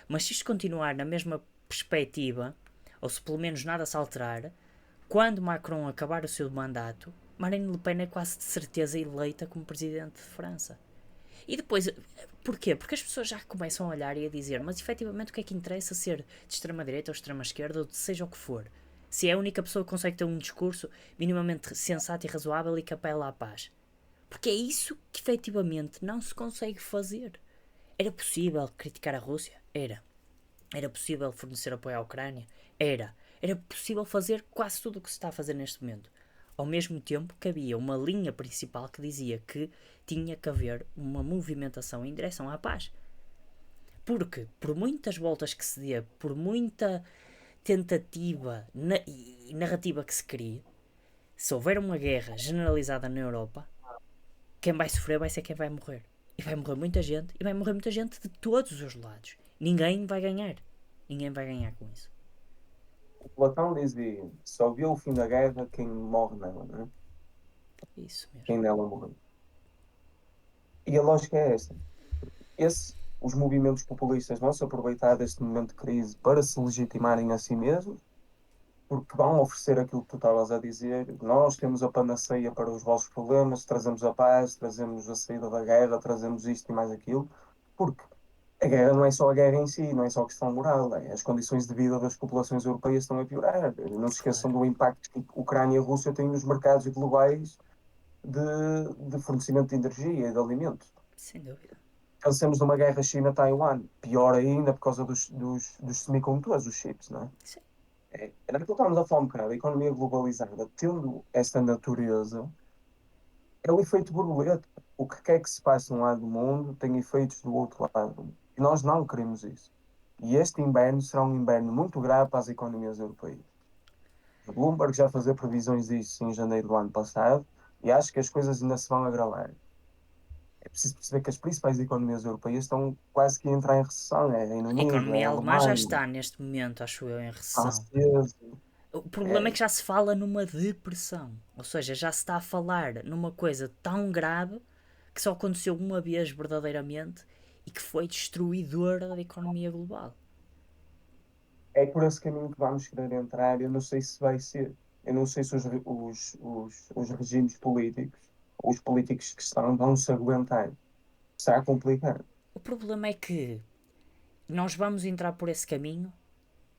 mas se isto continuar na mesma perspectiva, ou se pelo menos nada se alterar, quando Macron acabar o seu mandato, Marine Le Pen é quase de certeza eleita como presidente de França. E depois, porquê? Porque as pessoas já começam a olhar e a dizer, mas efetivamente o que é que interessa ser de extrema-direita ou extrema-esquerda ou de seja o que for? Se é a única pessoa que consegue ter um discurso minimamente sensato e razoável e que apela à paz. Porque é isso que efetivamente não se consegue fazer. Era possível criticar a Rússia? Era. Era possível fornecer apoio à Ucrânia? Era. Era possível fazer quase tudo o que se está a fazer neste momento. Ao mesmo tempo que havia uma linha principal que dizia que tinha que haver uma movimentação em direção à paz. Porque, por muitas voltas que se dê, por muita tentativa e narrativa que se crie, se houver uma guerra generalizada na Europa, quem vai sofrer vai ser quem vai morrer. E vai morrer muita gente, e vai morrer muita gente de todos os lados. Ninguém vai ganhar. Ninguém vai ganhar com isso. O Platão dizia: só vê o fim da guerra quem morre nela, não é? Isso mesmo. Quem nela morreu. E a lógica é esta. Os movimentos populistas vão se aproveitar deste momento de crise para se legitimarem a si mesmos, porque vão oferecer aquilo que tu estavas a dizer. Nós temos a panaceia para os vossos problemas, trazemos a paz, trazemos a saída da guerra, trazemos isto e mais aquilo, porque a guerra não é só a guerra em si, não é só a questão moral, as condições de vida das populações europeias estão a piorar. Não se esqueçam Claro. do impacto que a Ucrânia e a Rússia têm nos mercados globais de fornecimento de energia e de alimentos. Sem dúvida. Pensemos numa guerra China-Taiwan, pior ainda por causa dos semicondutores, os chips, não é? Sim. Era aquilo que estávamos a falar um bocado, a economia globalizada, tendo esta natureza, é o efeito borboleta. O que quer que se passe num lado do mundo tem efeitos do outro lado. E nós não queremos isso. E este inverno será um inverno muito grave para as economias europeias. A Bloomberg já fazia previsões disso em janeiro do ano passado e acho que as coisas ainda se vão agravar. É preciso perceber que as principais economias europeias estão quase que a entrar em recessão. É Reino A Unido, é economia alemã já Alemanha, está neste momento, acho eu, em recessão. francesa. O problema é É, que já se fala numa depressão. Ou seja, já se está a falar numa coisa tão grave que só aconteceu uma vez verdadeiramente e que foi destruidora da economia global. é por esse caminho que vamos querer entrar. Eu não sei se vai ser. Eu não sei se os regimes políticos, os políticos que estão, vão se aguentar. Será complicado. O problema é que nós vamos entrar por esse caminho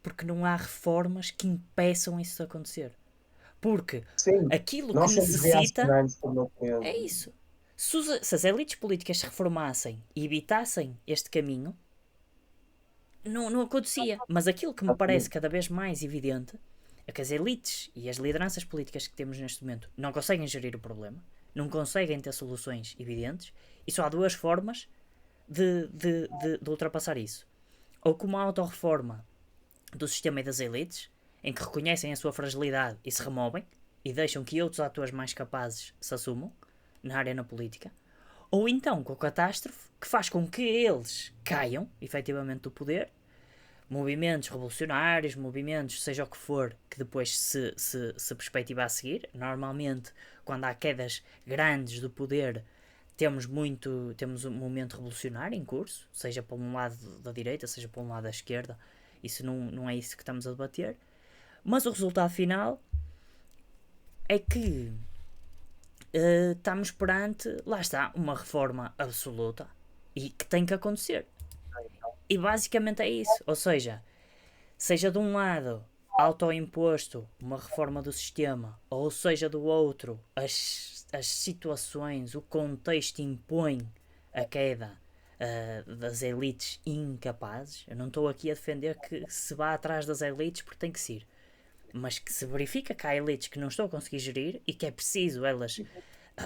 porque não há reformas que impeçam isso de acontecer. Porque Sim, aquilo que nós somos necessita reacionários por natureza. é isso. Se as elites políticas se reformassem e evitassem este caminho, não acontecia. Mas aquilo que me parece cada vez mais evidente é que as elites e as lideranças políticas que temos neste momento não conseguem gerir o problema, não conseguem ter soluções evidentes e só há duas formas de ultrapassar isso. Ou com uma autorreforma do sistema e das elites, em que reconhecem a sua fragilidade e se removem e deixam que outros atores mais capazes se assumam na arena política, ou então com a catástrofe que faz com que eles caiam efetivamente do poder, movimentos revolucionários, movimentos, seja o que for, que depois se perspectiva a seguir. Normalmente, quando há quedas grandes do poder, temos um momento revolucionário em curso, seja para um lado da direita, seja para um lado da esquerda. Isso não é isso que estamos a debater. Mas o resultado final é que estamos perante, lá está, uma reforma absoluta e que tem que acontecer. E basicamente é isso. Ou seja de um lado autoimposto uma reforma do sistema, ou seja do outro as situações, o contexto impõe a queda das elites incapazes. Eu não estou aqui a defender que se vá atrás das elites porque tem que se ir, mas que se verifica que há elites que não estão a conseguir gerir e que é preciso elas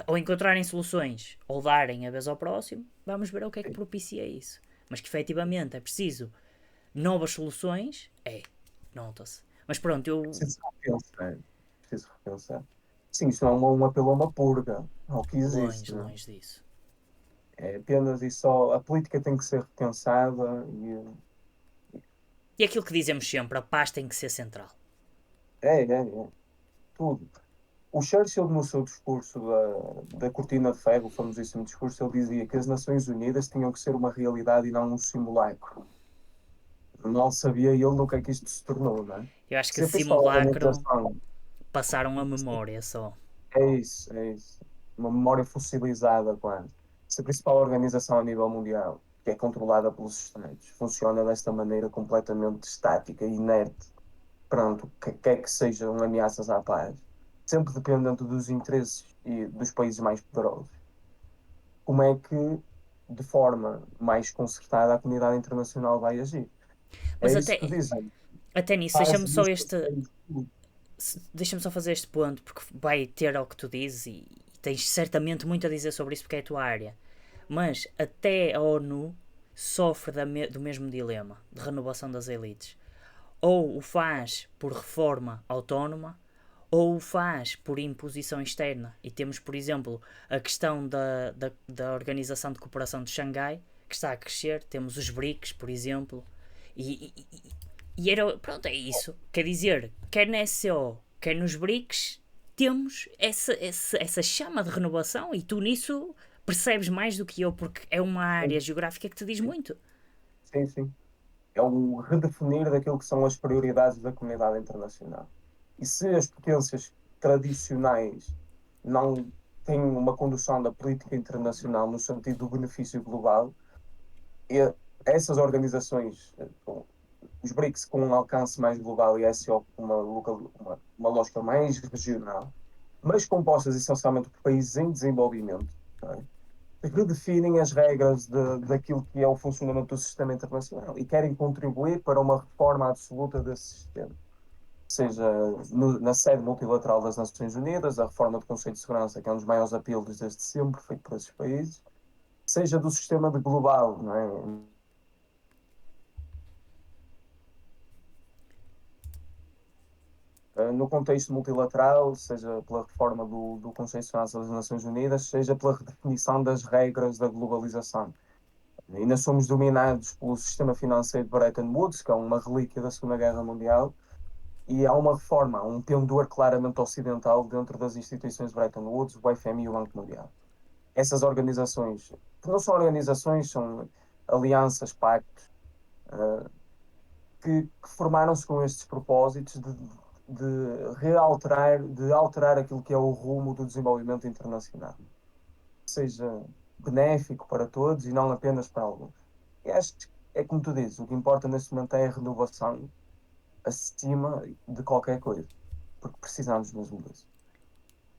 ou encontrarem soluções ou darem a vez ao próximo, vamos ver o que é que propicia isso. Mas que efetivamente é preciso novas soluções, nota-se. Mas pronto, eu. Preciso repensar. Preciso repensar. Sim, isto não é um apelo a uma purga, ao que existe, Longe, não longe disso. é? É apenas e só. A política tem que ser repensada E aquilo que dizemos sempre, a paz tem que ser central. é tudo. O Churchill, no seu discurso da Cortina de Ferro, o famosíssimo discurso, ele dizia que as Nações Unidas tinham que ser uma realidade e não um simulacro. Mal sabia ele do que é que isto se tornou, não é? Eu acho que Se a principal simulacro organização. passaram a memória só. É isso, é isso. Uma memória fossilizada, quase. Se a principal organização a nível mundial, que é controlada pelos Estados, funciona desta maneira completamente estática e inerte, pronto, que quer que sejam ameaças à paz, sempre dependendo dos interesses e dos países mais poderosos, como é que, de forma mais concertada, a comunidade internacional vai agir? Mas É isso que até, dizem. até nisso, Faz deixa-me só dos este. países tudo. Deixa-me só fazer este ponto, porque vai ter ao que tu dizes e tens certamente muito a dizer sobre isso porque é a tua área. Mas até a ONU sofre do mesmo dilema de renovação das elites. Ou o faz por reforma autónoma, ou o faz por imposição externa. E temos, por exemplo, a questão da Organização de Cooperação de Xangai, que está a crescer. Temos os BRICS, por exemplo. E era, pronto, é isso. Quer dizer, quer na SCO, quer nos BRICS, temos essa chama de renovação e tu nisso percebes mais do que eu, porque é uma área Sim, geográfica que te diz muito. sim, sim. É o redefinir daquilo que são as prioridades da comunidade internacional. E se as potências tradicionais não têm uma condução da política internacional no sentido do benefício global, e essas organizações, os BRICS com um alcance mais global e a SCO com uma lógica mais regional, mas compostas essencialmente por países em desenvolvimento, não é? Redefinem as regras daquilo que é o funcionamento do sistema internacional e querem contribuir para uma reforma absoluta desse sistema. Seja na sede multilateral das Nações Unidas, a reforma do Conselho de Segurança, que é um dos maiores apelos desde sempre, feito por esses países, seja do sistema de global, não é? No contexto multilateral, seja pela reforma do Conselho de Segurança das Nações Unidas, seja pela redefinição das regras da globalização. Ainda somos dominados pelo sistema financeiro de Bretton Woods, que é uma relíquia da Segunda Guerra Mundial, e há uma reforma, há um pendor claramente ocidental dentro das instituições de Bretton Woods, o FMI e o Banco Mundial. Essas organizações, que não são organizações, são alianças, pactos, uh, que formaram-se com estes propósitos de alterar aquilo que é o rumo do desenvolvimento internacional, seja benéfico para todos e não apenas para alguns. E acho que é como tu dizes, o que importa neste momento é a renovação acima de qualquer coisa, porque precisamos mesmo disso.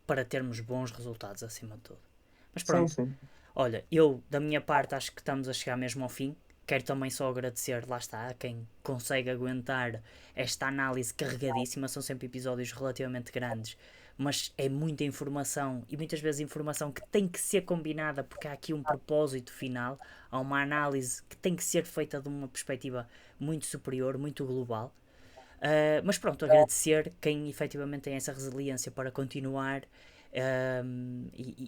Para termos bons resultados acima de tudo. Mas Sim, pronto, sim. olha, eu da minha parte acho que estamos a chegar mesmo ao fim. Quero também só agradecer, lá está, a quem consegue aguentar esta análise carregadíssima. São sempre episódios relativamente grandes, mas é muita informação e muitas vezes informação que tem que ser combinada porque há aqui um propósito final. Há uma análise que tem que ser feita de uma perspectiva muito superior, muito global. Mas pronto, agradecer quem efetivamente tem essa resiliência para continuar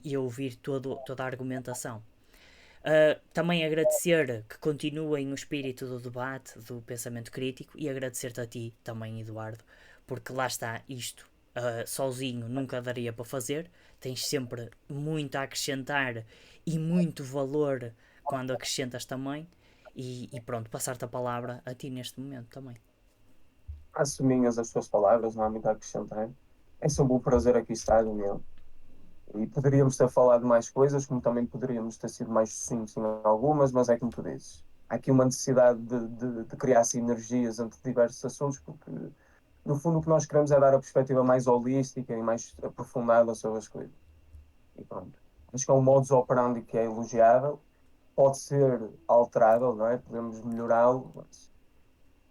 e ouvir toda a argumentação. Também agradecer que continuem o espírito do debate, do pensamento crítico, e agradecer-te a ti também, Eduardo, porque lá está, isto sozinho nunca daria para fazer, tens sempre muito a acrescentar e muito valor quando acrescentas também, e pronto, passar-te a palavra a ti neste momento também. Faço minhas as suas palavras, não há muito a acrescentar. É sempre um prazer aqui estar, Daniel. E poderíamos ter falado mais coisas, como também poderíamos ter sido mais sucintos em algumas, mas é como tu dizes. Há aqui uma necessidade de criar sinergias entre diversos assuntos, porque no fundo o que nós queremos é dar a perspectiva mais holística e mais aprofundada sobre as coisas. E pronto. Acho que é um modus operandi que é elogiável, pode ser alterável, não é? Podemos melhorá-lo, mas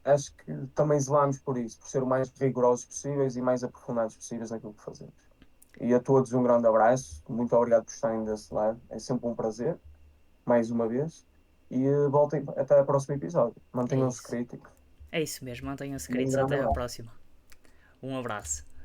acho que também zelamos por isso, por ser o mais rigorosos possíveis e mais aprofundados possíveis naquilo que fazemos. E a todos um grande abraço, muito obrigado por estarem desse lado, é sempre um prazer, mais uma vez, e voltem até ao próximo episódio. É Mantenham-se isso. críticos É isso mesmo, mantenham-se e um queridos, grande até à abraço. próxima. Um abraço.